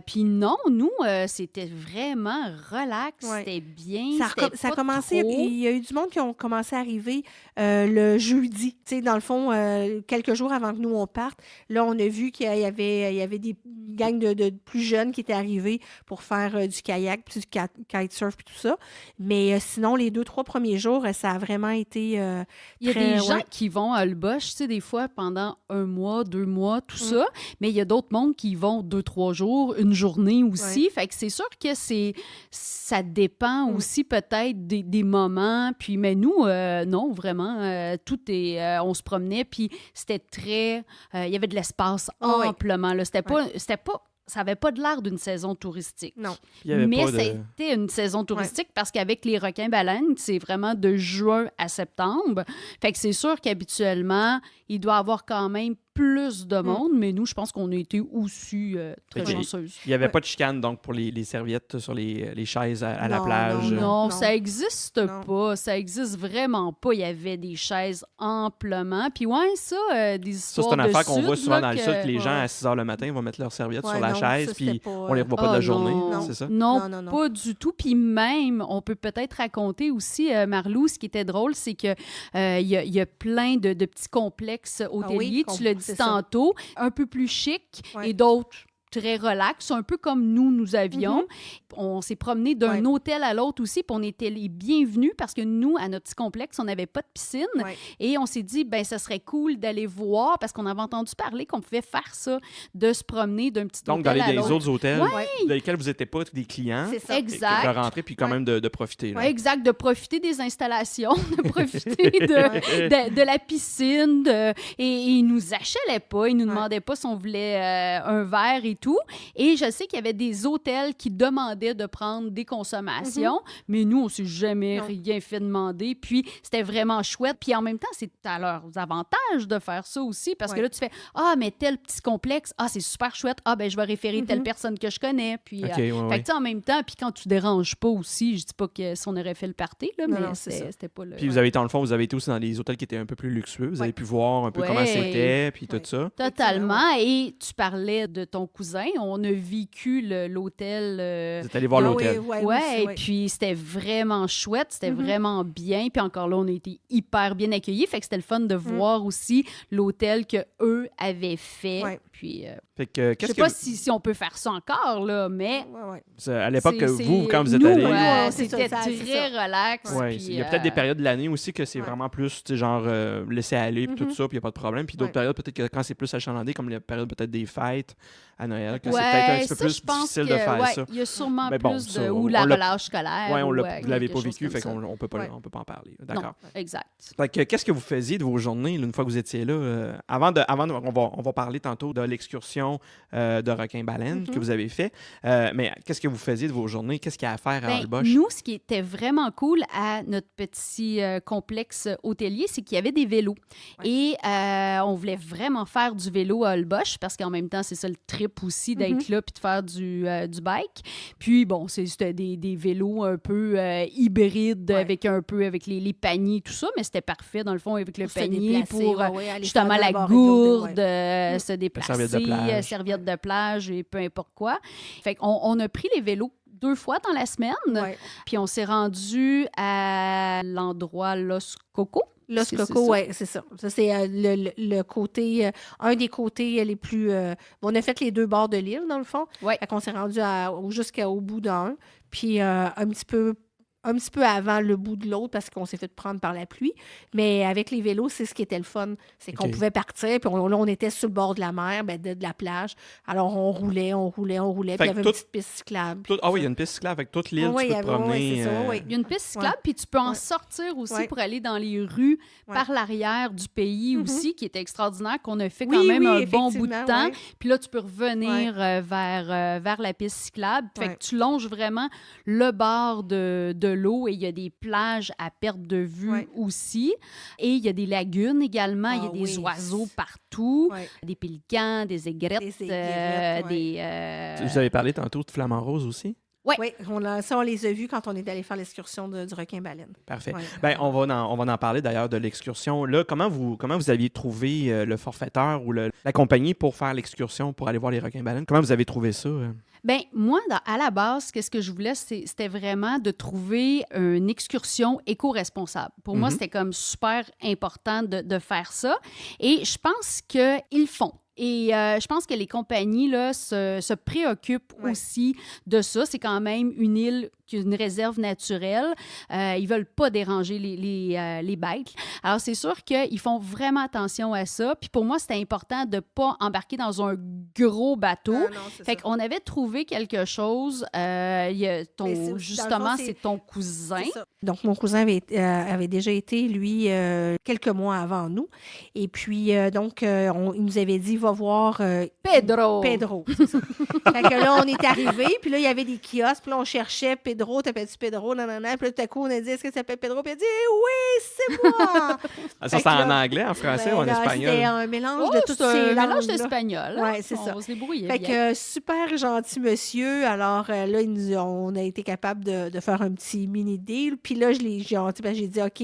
[SPEAKER 3] Puis non, nous, c'était vraiment relax. C'était bien.
[SPEAKER 2] Ça a commencé. Il y a eu du monde qui ont commencé à arriver le jeudi. Tu sais, dans le fond, quelques jours avant que nous, on parte. Là, on a vu qu'il y avait des gangs de plus jeunes qui étaient arrivés pour faire du kayak, puis du kitesurf, puis tout ça. Mais sinon, les 2-3 premiers jours, ça a vraiment été
[SPEAKER 3] il y a des gens qui vont à Olbosch, tu sais, des fois pendant 1 mois, 2 mois, tout ça. Mais il y a d'autres mondes qui vont 2-3 jours, une journée aussi. Fait que c'est sûr que ça dépend aussi peut-être des moments. Puis, mais nous, non, vraiment, tout est... on se promenait, puis c'était très... il y avait de l'espace amplement. Là. C'était pas... Ça n'avait pas de l'air d'une saison touristique.
[SPEAKER 2] Non.
[SPEAKER 3] Mais c'était une saison touristique parce qu'avec les requins-baleines, c'est vraiment de juin à septembre. Fait que c'est sûr qu'habituellement, il doit y avoir quand même plus de monde, mais nous, je pense qu'on a été aussi très chanceuses.
[SPEAKER 1] Il n'y avait pas de chicane, donc, pour les serviettes sur les chaises à la plage?
[SPEAKER 3] Non, ça n'existe pas. Ça n'existe vraiment pas. Il y avait des chaises amplement. Puis des histoires
[SPEAKER 1] c'est une affaire qu'on voit souvent
[SPEAKER 3] là,
[SPEAKER 1] dans le sud, que les gens, à 6 h le matin, vont mettre leurs serviettes sur la chaise, puis on les revoit pas de la journée, c'est ça?
[SPEAKER 3] Non, pas du tout. Puis même, on peut peut-être raconter aussi, Marlou, ce qui était drôle, c'est que il y a plein de petits complexes hôteliers, tu l'as dit tantôt, un peu plus chic et d'autres très relax, un peu comme nous avions. On s'est promené d'un hôtel à l'autre aussi, puis on était les bienvenus parce que nous, à notre petit complexe, on n'avait pas de piscine. Et on s'est dit, ça serait cool d'aller voir parce qu'on avait entendu parler qu'on pouvait faire ça, de se promener d'un petit hôtel à l'autre.
[SPEAKER 1] Donc, dans les autres hôtels dans lesquels vous n'étiez pas des clients,
[SPEAKER 2] c'est ça.
[SPEAKER 3] Exact.
[SPEAKER 1] De rentrer puis quand même de profiter. Là.
[SPEAKER 3] Exact, de profiter des installations, de profiter de la piscine. Et ils nous achalaient pas, ils nous demandaient pas si on voulait un verre et tout. Et je sais qu'il y avait des hôtels qui demandaient de prendre des consommations, mais nous, on s'est jamais rien fait demander. Puis, c'était vraiment chouette. Puis, en même temps, c'est à leurs avantages de faire ça aussi, parce que là, tu fais « Ah, mais tel petit complexe, c'est super chouette. Je vais référer telle personne que je connais. » Puis, fait que, en même temps, puis quand tu déranges pas aussi, je dis pas que si on aurait fait le party, là, mais c'était pas le...
[SPEAKER 1] Puis, vous avez été, dans le fond, vous avez été aussi dans des hôtels qui étaient un peu plus luxueux. Vous avez pu voir un peu comment c'était, puis tout ça.
[SPEAKER 3] Totalement. Et tu parlais de ton cousin cousin. On a vécu l'hôtel.
[SPEAKER 1] Vous êtes allé voir l'hôtel.
[SPEAKER 3] Et puis c'était vraiment chouette, c'était vraiment bien. Puis encore là, on a été hyper bien accueillis. Fait que c'était le fun de voir aussi l'hôtel qu'eux avaient fait.
[SPEAKER 2] Ouais.
[SPEAKER 3] Puis,
[SPEAKER 1] fait que,
[SPEAKER 3] je sais pas si on peut faire ça encore, là, mais...
[SPEAKER 1] À l'époque, vous, quand vous êtes allés...
[SPEAKER 3] c'était très relax.
[SPEAKER 1] Il y a peut-être des périodes de l'année aussi que c'est vraiment plus, genre, laisser aller, puis tout ça, puis il n'y a pas de problème. Puis d'autres périodes, peut-être que quand c'est plus achalandé, comme la période peut-être des fêtes à Noël, que c'est peut-être un petit peu plus difficile de faire ça.
[SPEAKER 3] Il y a sûrement
[SPEAKER 1] mais bon,
[SPEAKER 3] plus
[SPEAKER 1] ça,
[SPEAKER 3] ou la relâche scolaire.
[SPEAKER 1] Oui,
[SPEAKER 3] vous
[SPEAKER 1] ne l'avez pas vécu, fait qu'on ne peut pas en parler. D'accord.
[SPEAKER 3] Non, exact.
[SPEAKER 1] Fait que, qu'est-ce que vous faisiez de vos journées une fois que vous étiez là? On va parler tantôt de l'excursion de requin-baleine que vous avez fait. Mais qu'est-ce que vous faisiez de vos journées? Qu'est-ce qu'il y a à faire à Holbox?
[SPEAKER 3] Nous, ce qui était vraiment cool à notre petit complexe hôtelier, c'est qu'il y avait des vélos. Ouais. Et on voulait vraiment faire du vélo à Holbox parce qu'en même temps, c'est ça le trip aussi d'être là puis de faire du bike. Puis bon, c'était des vélos un peu hybrides avec les paniers, tout ça, mais c'était parfait dans le fond avec le panier pour justement la gourde, se déplacer, serviette de plage et peu importe quoi. Fait qu'on a pris les vélos 2 fois dans la semaine, puis on s'est rendu à l'endroit Los Cocos.
[SPEAKER 2] Los Cocos, oui, c'est ça. Ça, c'est le côté, un des côtés les plus... on a fait les 2 bords de l'île, dans le fond.
[SPEAKER 3] Ouais.
[SPEAKER 2] Fait qu'on s'est rendu jusqu'au bout d'un, puis un petit peu avant le bout de l'autre parce qu'on s'est fait prendre par la pluie. Mais avec les vélos, c'est ce qui était le fun. C'est qu'on pouvait partir, puis on était sur le bord de la mer, de la plage. Alors, on roulait, puis il y avait une petite piste cyclable.
[SPEAKER 1] Il y a une piste cyclable avec toute l'île, tu peux te promener.
[SPEAKER 3] Il y a une piste cyclable, puis tu peux en sortir aussi pour aller dans les rues par l'arrière du pays aussi, qui était extraordinaire, qu'on a fait quand même un bon bout de temps. Puis là, tu peux revenir vers la piste cyclable. Fait que tu longes vraiment le bord de l'eau et il y a des plages à perte de vue aussi. Et il y a des lagunes également. Il y a des oiseaux partout. Des pélicans, des aigrettes.
[SPEAKER 1] Vous avez parlé tantôt de flamants roses aussi?
[SPEAKER 2] Oui, on les a vus quand on est allé faire l'excursion du requin-baleine.
[SPEAKER 1] Parfait. On va en parler d'ailleurs de l'excursion. Là, comment vous aviez trouvé le forfaiteur ou la compagnie pour faire l'excursion, pour aller voir les requins-baleines? Comment vous avez trouvé ça?
[SPEAKER 3] Bien, moi, à la base, qu'est-ce que je voulais, c'était vraiment de trouver une excursion éco-responsable. Pour moi, c'était comme super important de faire ça. Et je pense qu'ils font. Et je pense que les compagnies là, se préoccupent aussi de ça. C'est quand même une île qui est une réserve naturelle. Ils ne veulent pas déranger les bêtes. Alors, c'est sûr qu'ils font vraiment attention à ça. Puis pour moi, c'était important de ne pas embarquer dans un gros bateau. Fait qu'on avait trouvé quelque chose. Justement, c'est ton cousin.
[SPEAKER 2] Donc, mon cousin avait déjà été, lui, quelques mois avant nous. Et puis, il nous avait dit, va voir...
[SPEAKER 3] Pedro,
[SPEAKER 2] c'est ça. Fait que là, on est arrivés, puis là, il y avait des kiosques, puis là, on cherchait Pedro, t'appelles-tu Pedro, nanana. Puis là, tout à coup, on a dit, est-ce que ça s'appelle Pedro? Puis il a dit, oui, c'est moi!
[SPEAKER 1] Ça, c'est en anglais, en français ou en espagnol?
[SPEAKER 2] C'était un mélange de toutes ces langues.
[SPEAKER 3] Un mélange d'espagnol.
[SPEAKER 2] Oui, c'est ça.
[SPEAKER 3] On se débrouillait.
[SPEAKER 2] Fait que super gentil monsieur. Alors là, on a été capable de faire un petit mini-deal. Puis là, j'ai dit, OK,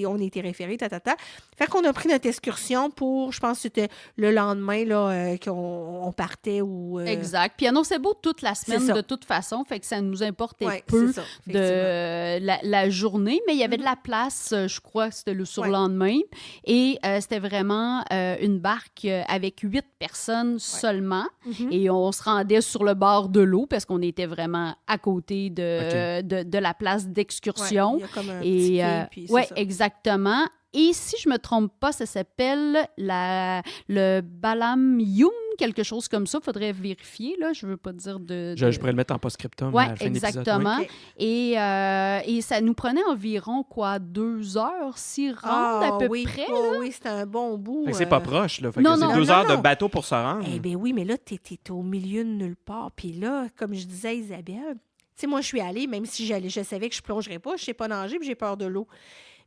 [SPEAKER 2] on a été référés, Fait qu'on a pris notre excursion pour, je pense que c'était le lendemain là, qu'on partait.
[SPEAKER 3] Exact. Puis annonçait beau toute la semaine de toute façon, fait que ça nous importait peu de la journée, mais il y avait de la place, je crois que c'était le surlendemain, et c'était vraiment une barque avec 8 personnes seulement, et on se rendait sur le bord de l'eau parce qu'on était vraiment à côté de la place d'excursion.
[SPEAKER 2] Il y a comme un petit quai, puis c'est ça.
[SPEAKER 3] Exactement. Et si je ne me trompe pas, ça s'appelle le Balam-Yum, quelque chose comme ça. Il faudrait vérifier, là. Je ne veux pas dire de...
[SPEAKER 1] Je pourrais le mettre en post-scriptum à la fin de l'épisode.
[SPEAKER 3] Exactement. Oui. Et ça nous prenait environ, 2 heures s'y rendre à peu près.
[SPEAKER 2] Oui, c'était un bon bout.
[SPEAKER 1] Fait que c'est pas proche, là. Fait
[SPEAKER 3] non,
[SPEAKER 1] que c'est 2 heures de bateau pour se rendre.
[SPEAKER 2] Eh bien oui, mais là, t'étais au milieu de nulle part. Puis là, comme je disais à Isabelle, tu sais, moi, je suis allée, même si je savais que je ne plongerais pas, je ne sais pas nager, puis j'ai peur de l'eau.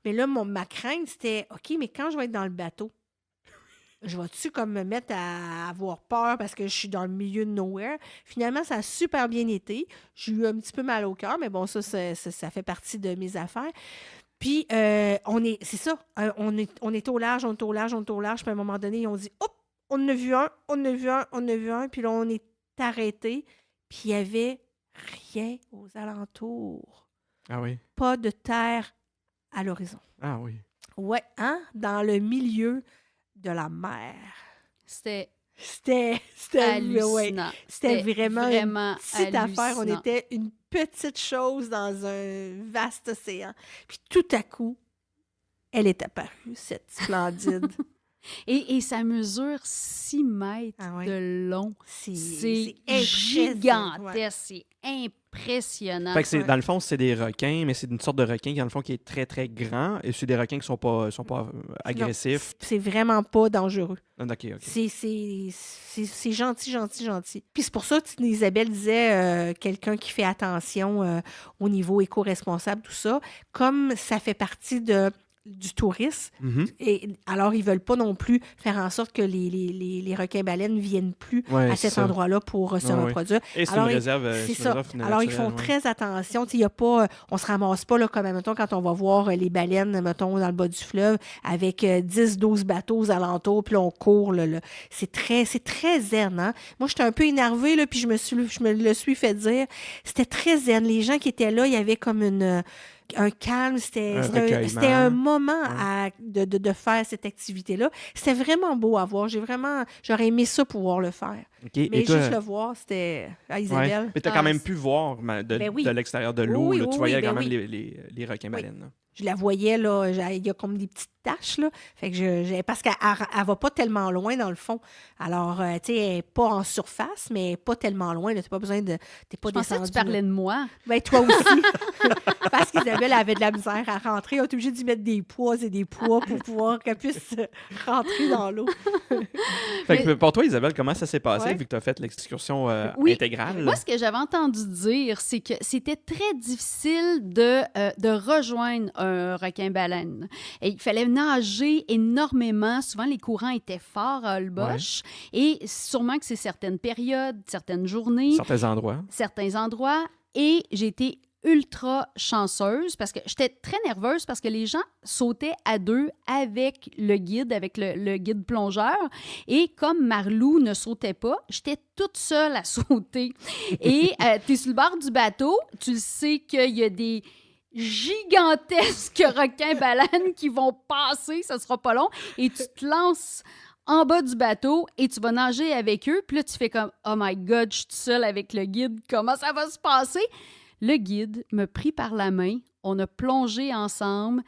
[SPEAKER 2] Mais là, ma crainte, c'était, OK, mais quand je vais être dans le bateau, je vais-tu comme me mettre à avoir peur parce que je suis dans le milieu de nowhere? Finalement, ça a super bien été. J'ai eu un petit peu mal au cœur, mais bon, ça fait partie de mes affaires. Puis, on est au large, puis à un moment donné, on dit, hop, on en a vu un, puis là, on est arrêté, puis il n'y avait rien aux alentours.
[SPEAKER 1] Ah oui.
[SPEAKER 2] Pas de terre à l'horizon.
[SPEAKER 1] Ah oui.
[SPEAKER 2] Ouais, hein? Dans le milieu de la mer.
[SPEAKER 3] C'était
[SPEAKER 2] Hallucinant.
[SPEAKER 3] ouais,
[SPEAKER 2] C'était vraiment une petite
[SPEAKER 3] hallucinant.
[SPEAKER 2] affaire. On était une petite chose dans un vaste océan. Puis tout à coup, elle est apparue, cette splendide.
[SPEAKER 3] Et ça mesure 6 mètres de long. C'est gigantesque,
[SPEAKER 2] ouais.
[SPEAKER 3] c'est impressionnant.
[SPEAKER 1] Fait que dans le fond, c'est des requins, mais c'est une sorte de requin dans le fond, qui est très, très grand. Et c'est des requins qui sont pas agressifs.
[SPEAKER 2] C'est vraiment pas dangereux.
[SPEAKER 1] Ah, OK.
[SPEAKER 2] C'est gentil. Puis c'est pour ça que Isabelle disait quelqu'un qui fait attention au niveau éco-responsable, tout ça. Comme ça fait partie du tourisme.
[SPEAKER 1] Mm-hmm.
[SPEAKER 2] Et alors, ils veulent pas non plus faire en sorte que les requins-baleines ne viennent plus à cet endroit-là pour se reproduire.
[SPEAKER 1] Et c'est
[SPEAKER 2] alors,
[SPEAKER 1] une réserve
[SPEAKER 2] c'est ça.
[SPEAKER 1] naturelle,
[SPEAKER 2] alors, ils font très attention. Il y a pas, on se ramasse pas là, comme, mettons, quand on va voir les baleines, mettons, dans le bas du fleuve, avec 10-12 bateaux aux alentours, puis là, on court. Là. C'est très zen. Hein? Moi, j'étais un peu énervée, là, puis je me le suis fait dire. C'était très zen. Les gens qui étaient là, il y avait comme un calme, c'était un moment de faire cette activité-là. C'était vraiment beau à voir. J'aurais aimé ça pouvoir le faire.
[SPEAKER 1] Okay.
[SPEAKER 2] Mais juste le voir, c'était à Isabelle.
[SPEAKER 1] Ouais. Mais tu as quand même pu voir de l'extérieur de l'eau. Tu voyais quand même les requins-baleines.
[SPEAKER 2] Oui. Je la voyais, là, il y a comme des petites taches, là. Fait que parce qu'elle ne va pas tellement loin, dans le fond. Alors, tu sais, elle n'est pas en surface, mais pas tellement loin. Tu n'as pas besoin de... T'es pas
[SPEAKER 3] je pensais
[SPEAKER 2] descendu,
[SPEAKER 3] que tu parlais de moi.
[SPEAKER 2] Ben, toi aussi. Parce qu'Isabelle avait de la misère à rentrer. On est obligé d'y mettre des poids et des poids pour pouvoir qu'elle puisse rentrer dans l'eau.
[SPEAKER 1] Fait que pour toi, Isabelle, comment ça s'est passé vu que tu as fait l'excursion intégrale?
[SPEAKER 3] Moi, ce que j'avais entendu dire, c'est que c'était très difficile de rejoindre un requin-baleine. Et il fallait nager énormément. Souvent, les courants étaient forts à Holbox. Ouais. Et sûrement que c'est certaines périodes, certaines journées. Certains endroits. Et j'ai été ultra chanceuse parce que j'étais très nerveuse parce que les gens sautaient à deux avec le guide guide plongeur. Et comme Marlou ne sautait pas, j'étais toute seule à sauter. Et tu es sur le bord du bateau, tu sais qu'il y a des gigantesques requins-baleines qui vont passer, ça sera pas long, et tu te lances en bas du bateau et tu vas nager avec eux. Puis là, tu fais comme « Oh my God, je suis toute seule avec le guide, comment ça va se passer? » Le guide m'a pris par la main, on a plongé ensemble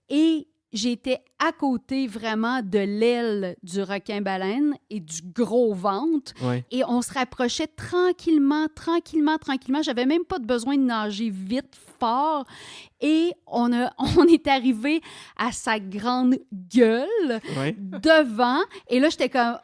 [SPEAKER 3] et j'étais à côté vraiment de l'aile du requin-baleine et du gros ventre.
[SPEAKER 1] Ouais.
[SPEAKER 3] Et on se rapprochait tranquillement. J'avais même pas besoin de nager vite, fort. Et on est arrivé à sa grande gueule devant. Et là, j'étais comme...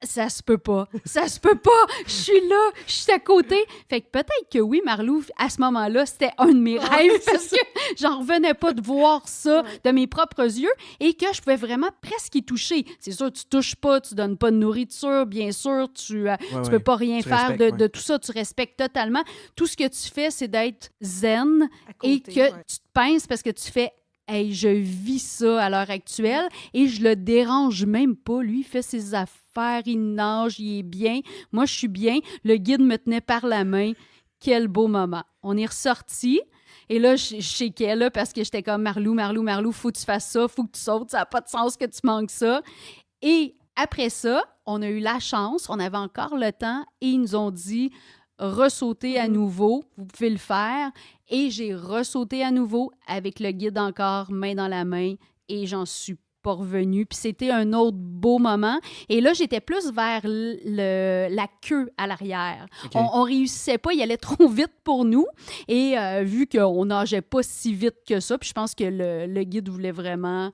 [SPEAKER 3] Ça se peut pas. Je suis là, je suis à côté. Fait que peut-être que oui, Marlou, à ce moment-là, c'était un de mes rêves parce que j'en revenais pas de voir ça de mes propres yeux et que je pouvais vraiment presque y toucher. C'est sûr, tu touches pas, tu donnes pas de nourriture, bien sûr, tu peux pas rien faire de tout ça, tu respectes totalement. Tout ce que tu fais, c'est d'être zen et que tu te pinces parce que tu fais « Hey, je vis ça à l'heure actuelle et je le dérange même pas. Lui, il fait ses affaires, il nage, il est bien. Moi, je suis bien. Le guide me tenait par la main. Quel beau moment. On est ressortis. Et là, je shakeais là, parce que j'étais comme Marlou, faut que tu fasses ça, faut que tu sautes. Ça n'a pas de sens que tu manques ça. » Et après ça, on a eu la chance, on avait encore le temps et ils nous ont dit « Ressauter à nouveau, vous pouvez le faire. » Et j'ai ressauté à nouveau avec le guide encore main dans la main et j'en suis pas revenue. Puis c'était un autre beau moment. Et là, j'étais plus vers la queue à l'arrière. Okay. On réussissait pas, il allait trop vite pour nous. Et vu qu'on nageait pas si vite que ça, puis je pense que le guide voulait vraiment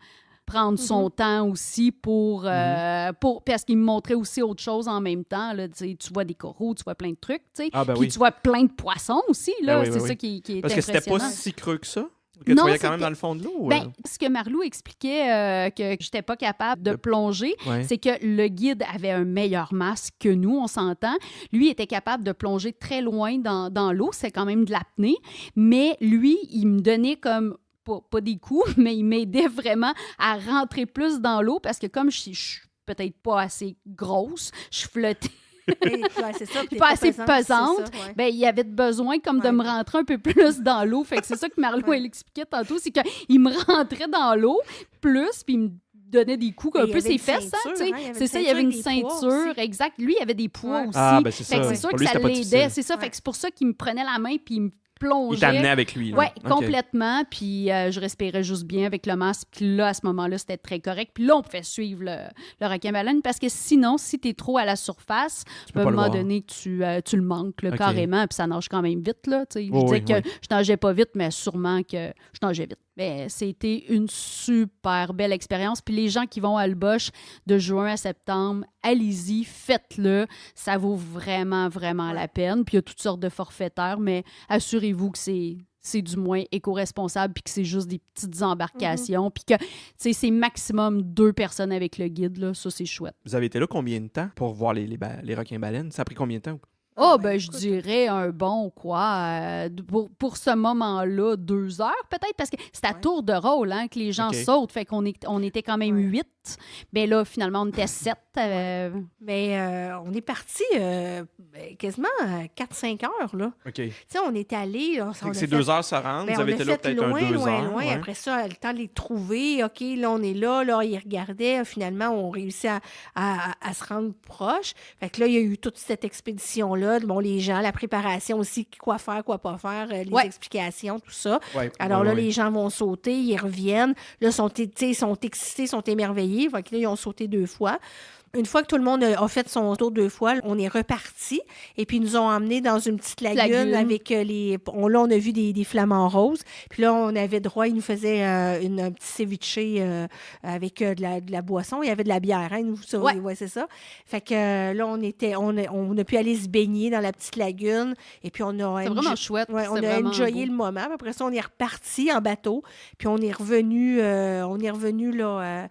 [SPEAKER 3] prendre son temps aussi pour parce qu'il me montrait aussi autre chose en même temps. Là, tu vois des coraux, tu vois plein de trucs. Puis tu vois plein de poissons aussi. Là, c'est ça qui est
[SPEAKER 1] parce que
[SPEAKER 3] impressionnant.
[SPEAKER 1] C'était pas si creux que ça? Que tu voyais quand même dans le fond de l'eau?
[SPEAKER 3] Ce que Marlou expliquait que j'étais pas capable de plonger, c'est que le guide avait un meilleur masque que nous, on s'entend. Lui était capable de plonger très loin dans l'eau. C'est quand même de l'apnée. Mais lui, il me donnait comme... Pas des coups, mais il m'aidait vraiment à rentrer plus dans l'eau parce que comme je suis peut-être pas assez grosse, je flottais.
[SPEAKER 2] c'est ça.
[SPEAKER 3] Puis pas assez pesante.
[SPEAKER 2] Ouais.
[SPEAKER 3] Ben, il y avait besoin comme de me rentrer un peu plus dans l'eau. Fait que c'est ça que Marlo, elle expliquait tantôt, c'est qu'il me rentrait dans l'eau plus, puis il me donnait des coups un peu ses fesses. C'est ça, il y avait une ceinture. Exact. Lui, il avait des poids aussi.
[SPEAKER 1] Ah, ben c'est ça.
[SPEAKER 3] Fait que c'est sûr que ça l'aidait. C'est ça. Fait que c'est pour ça qu'il me prenait la main puis il me plongeait.
[SPEAKER 1] Il t'amenait avec lui.
[SPEAKER 3] Oui, complètement. Puis je respirais juste bien avec le masque. Puis là, à ce moment-là, c'était très correct. Puis là, on pouvait suivre le requin-baleine parce que sinon, si tu es trop à la surface, à un moment donné, tu le manques carrément. Puis ça nage quand même vite. Là, je disais que je nageais pas vite, mais sûrement que je nageais vite. Mais c'était une super belle expérience. Puis les gens qui vont à Le Bosch de juin à septembre, allez-y, faites-le. Ça vaut vraiment, vraiment la peine. Puis il y a toutes sortes de forfaitaires, mais assurez-vous que c'est du moins éco-responsable puis que c'est juste des petites embarcations puis que c'est maximum 2 personnes avec le guide. Là. Ça, c'est chouette.
[SPEAKER 1] Vous avez été là combien de temps pour voir les requins-baleines? Ça a pris combien de temps?
[SPEAKER 3] Je dirais un bon, pour ce moment-là, 2 heures peut-être, parce que c'est à tour de rôle que les gens sautent, fait qu'on était quand même 8. Mais là, finalement, on était 7.
[SPEAKER 2] Mais on est parti quasiment 4-5 heures, là.
[SPEAKER 1] OK.
[SPEAKER 2] Tu sais, on est allé...
[SPEAKER 1] C'est 2 heures se rendre, vous avez été là peut-être
[SPEAKER 2] loin,
[SPEAKER 1] 2 heures.
[SPEAKER 2] Loin. Après ça, le temps de les trouver. OK, là, on est là, ils regardaient. Finalement, on réussit à se rendre proche. Fait que là, il y a eu toute cette expédition-là. Bon, les gens, la préparation aussi, quoi faire, quoi pas faire, les explications, tout ça. Alors là, les gens vont sauter, ils reviennent. Là, ils sont excités, sont émerveillés. Fait que là, ils ont sauté 2 fois. Une fois que tout le monde a fait son tour 2 fois, on est reparti. Et puis, ils nous ont emmenés dans une petite lagune avec là, on a vu des flamants roses. Puis là, on avait droit, ils nous faisaient un petit ceviche avec de la boisson. Il y avait de la bière, hein? C'est ça. Fait que là, on a pu aller se baigner dans la petite lagune. Et puis, c'est
[SPEAKER 3] vraiment chouette.
[SPEAKER 2] On a enjoyé le moment. Après ça, on est reparti en bateau. Puis, on est revenu là,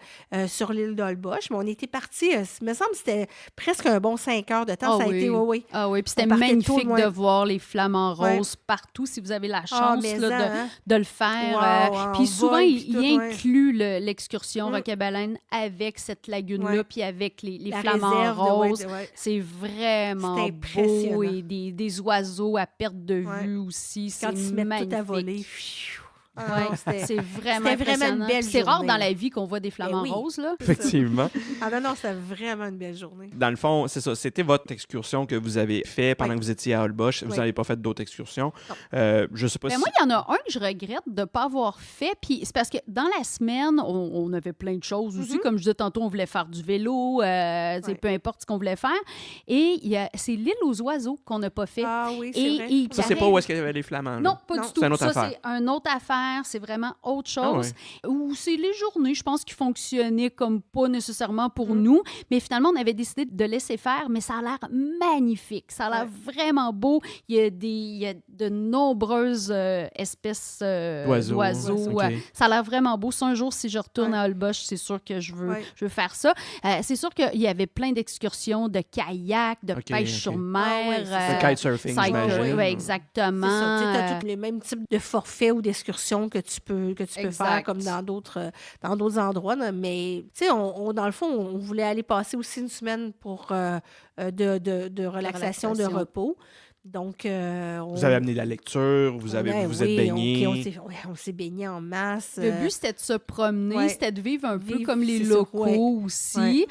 [SPEAKER 2] sur l'île d'Holbosch. Mais on était partis... il me semble que c'était presque un bon 5 heures de temps.
[SPEAKER 3] Ça
[SPEAKER 2] a été,
[SPEAKER 3] Ah oui, puis c'était magnifique de voir les flamants roses partout, si vous avez la chance de le faire. Puis souvent, il inclut l'excursion requin-baleine avec cette lagune-là, puis avec les flamants roses. C'est vraiment beau. Et des oiseaux à perte de vue aussi.
[SPEAKER 2] Quand ils se mettent tout à voler.
[SPEAKER 3] C'est vraiment une belle journée. C'est rare dans la vie qu'on voit des flamants roses. Là.
[SPEAKER 1] Effectivement.
[SPEAKER 2] Non, c'était vraiment une belle journée.
[SPEAKER 1] Dans le fond, c'est ça. C'était votre excursion que vous avez fait pendant que vous étiez à Holbosch. Vous n'avez pas fait d'autres excursions. Je sais pas
[SPEAKER 3] moi, il y en a un que je regrette de ne pas avoir fait. Puis c'est parce que dans la semaine, on avait plein de choses aussi. Comme je disais tantôt, on voulait faire du vélo, peu importe ce qu'on voulait faire. Et c'est l'île aux oiseaux qu'on n'a pas fait.
[SPEAKER 2] Ah oui, c'est vrai.
[SPEAKER 1] Ça, c'est pas où est-ce qu'il y avait les flamants.
[SPEAKER 3] Non, pas du tout.
[SPEAKER 1] C'est une autre affaire.
[SPEAKER 3] C'est une autre affaire. C'est vraiment autre chose. Ou c'est les journées, je pense, qui fonctionnaient comme pas nécessairement pour nous. Mais finalement, on avait décidé de laisser faire, mais ça a l'air magnifique. Ça a l'air vraiment beau. Il y a de nombreuses espèces d'oiseaux. Ça a l'air vraiment beau. Un jour, si je retourne à Holbosch, c'est sûr que je veux faire ça. C'est sûr qu'il y avait plein d'excursions de kayak, de pêche sur mer.
[SPEAKER 1] De kitesurfing, j'imagine.
[SPEAKER 3] Oui, exactement.
[SPEAKER 2] C'est ça. Tu as tous les mêmes types de forfaits ou d'excursions que tu peux faire comme dans d'autres endroits. Là. Mais, tu sais, dans le fond, on voulait aller passer aussi une semaine pour de relaxation, de repos. Donc,
[SPEAKER 1] vous avez amené de la lecture, vous êtes baigné.
[SPEAKER 2] On s'est baigné en masse.
[SPEAKER 3] Le but, c'était de se promener, c'était de vivre un peu comme les locaux aussi.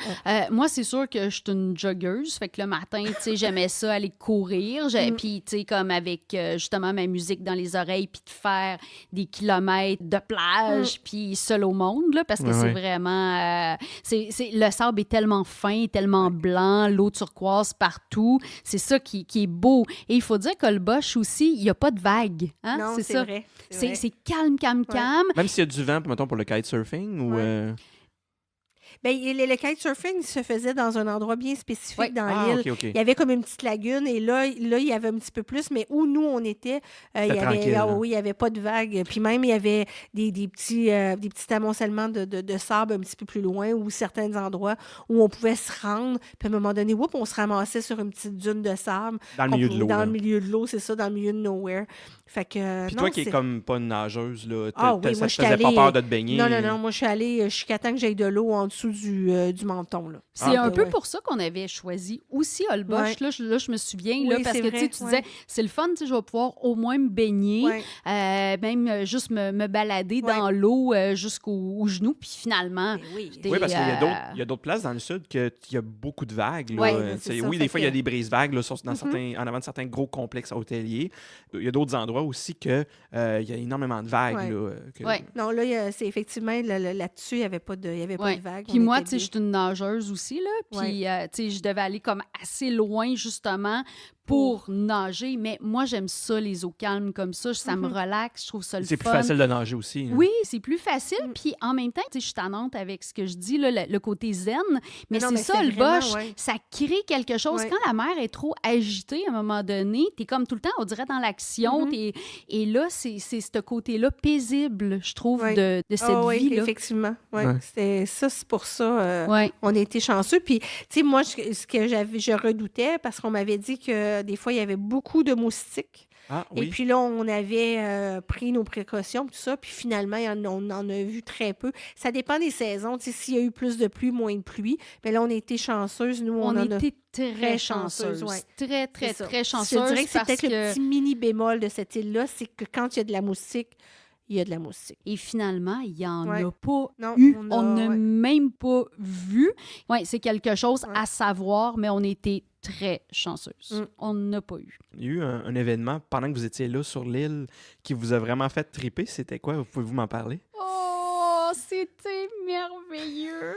[SPEAKER 3] Moi, c'est sûr que je suis une joggeuse, fait que le matin, tu sais, j'aimais ça, aller courir. Puis, tu sais, comme avec justement ma musique dans les oreilles, puis de faire des kilomètres de plage, puis seul au monde, là, parce que c'est vraiment... le sable est tellement fin, tellement blanc, l'eau turquoise partout. C'est ça qui est beau. Et il faut dire que le Bosch aussi, il n'y a pas de vagues. Hein?
[SPEAKER 2] Non, c'est
[SPEAKER 3] ça.
[SPEAKER 2] vrai.
[SPEAKER 3] C'est calme.
[SPEAKER 1] Même s'il y a du vent, mettons, pour le kitesurfing ou...
[SPEAKER 2] Bien, le kitesurfing se faisait dans un endroit bien spécifique dans l'île.
[SPEAKER 1] Okay.
[SPEAKER 2] Il y avait comme une petite lagune et là, il y avait un petit peu plus, mais où nous, on était, il n'y avait pas de vagues. Puis même, il y avait des petits amoncellements de sable un petit peu plus loin ou certains endroits où on pouvait se rendre. Puis à un moment donné, on se ramassait sur une petite dune de sable.
[SPEAKER 1] Dans le milieu de l'eau.
[SPEAKER 2] Dans le milieu de l'eau, c'est ça, dans le milieu de nowhere. Fait que,
[SPEAKER 1] Puis
[SPEAKER 2] non,
[SPEAKER 1] toi qui
[SPEAKER 2] c'est...
[SPEAKER 1] es comme pas une nageuse, là,
[SPEAKER 2] oui,
[SPEAKER 1] ça
[SPEAKER 2] moi,
[SPEAKER 1] te
[SPEAKER 2] j'étais
[SPEAKER 1] faisait pas
[SPEAKER 2] allée...
[SPEAKER 1] peur de te baigner?
[SPEAKER 2] Non, moi, je suis allée jusqu'à temps que j'aille de l'eau en dessous du menton, là.
[SPEAKER 3] C'est un peu
[SPEAKER 2] ouais.
[SPEAKER 3] pour ça qu'on avait choisi aussi Holbox.
[SPEAKER 2] Ouais.
[SPEAKER 3] Là, je me souviens,
[SPEAKER 2] Oui,
[SPEAKER 3] là, parce
[SPEAKER 2] c'est
[SPEAKER 3] que
[SPEAKER 2] vrai,
[SPEAKER 3] tu disais, c'est le fun, je vais pouvoir au moins me baigner, même juste me balader dans l'eau jusqu'aux genoux, puis finalement...
[SPEAKER 2] Oui,
[SPEAKER 1] parce qu'il y a d'autres places dans le sud qu'il y a beaucoup de vagues. Là.
[SPEAKER 2] Ouais, c'est ça,
[SPEAKER 1] des fois, il y a des brises-vagues là, en avant de certains gros complexes hôteliers. Il y a d'autres endroits aussi qu'il y a énormément de vagues.
[SPEAKER 2] Non, là, c'est effectivement, là-dessus, il n'y avait pas de vagues.
[SPEAKER 3] Puis moi, tu sais, je suis une nageuse aussi, là. Puis, tu sais, je devais aller comme assez loin, justement, pour nager. Mais moi, j'aime ça, les eaux calmes comme ça. Ça me relaxe, je trouve ça le fun.
[SPEAKER 1] C'est plus facile de nager aussi. Hein.
[SPEAKER 3] Oui, c'est plus facile. Puis en même temps, tu sais, je suis tannante avec ce que je dis, là, le côté zen. Mais c'est ça, le Bosch, ça crée quelque chose. Quand la mer est trop agitée, à un moment donné, t'es comme tout le temps, on dirait, dans l'action. Et là, c'est ce côté-là paisible, je trouve, de cette vie-là.
[SPEAKER 2] Oui, effectivement. C'est pour ça. On a été chanceux. Puis, tu sais, moi, ce que je redoutais, parce qu'on m'avait dit que des fois, il y avait beaucoup de moustiques.
[SPEAKER 1] Ah, oui.
[SPEAKER 2] Et puis là, on avait pris nos précautions, tout ça. Puis finalement, on en a vu très peu. Ça dépend des saisons. Tu sais, s'il y a eu plus de pluie, moins de pluie. Mais là, on a été chanceuses. Nous, on
[SPEAKER 3] était très chanceuses. Très, très, très chanceuses.
[SPEAKER 2] Je dirais que c'est peut-être le petit mini bémol de cette île-là, c'est que quand il y a de la moustique, il y a de la moustique.
[SPEAKER 3] Et finalement, il n'y en a pas
[SPEAKER 2] non,
[SPEAKER 3] eu. On n'a même pas vu. Oui, c'est quelque chose à savoir, mais on était très chanceuse. On n'a pas eu.
[SPEAKER 1] Il y a eu un événement pendant que vous étiez là sur l'île qui vous a vraiment fait triper. C'était quoi? Pouvez-vous m'en parler?
[SPEAKER 3] Oh, c'était merveilleux!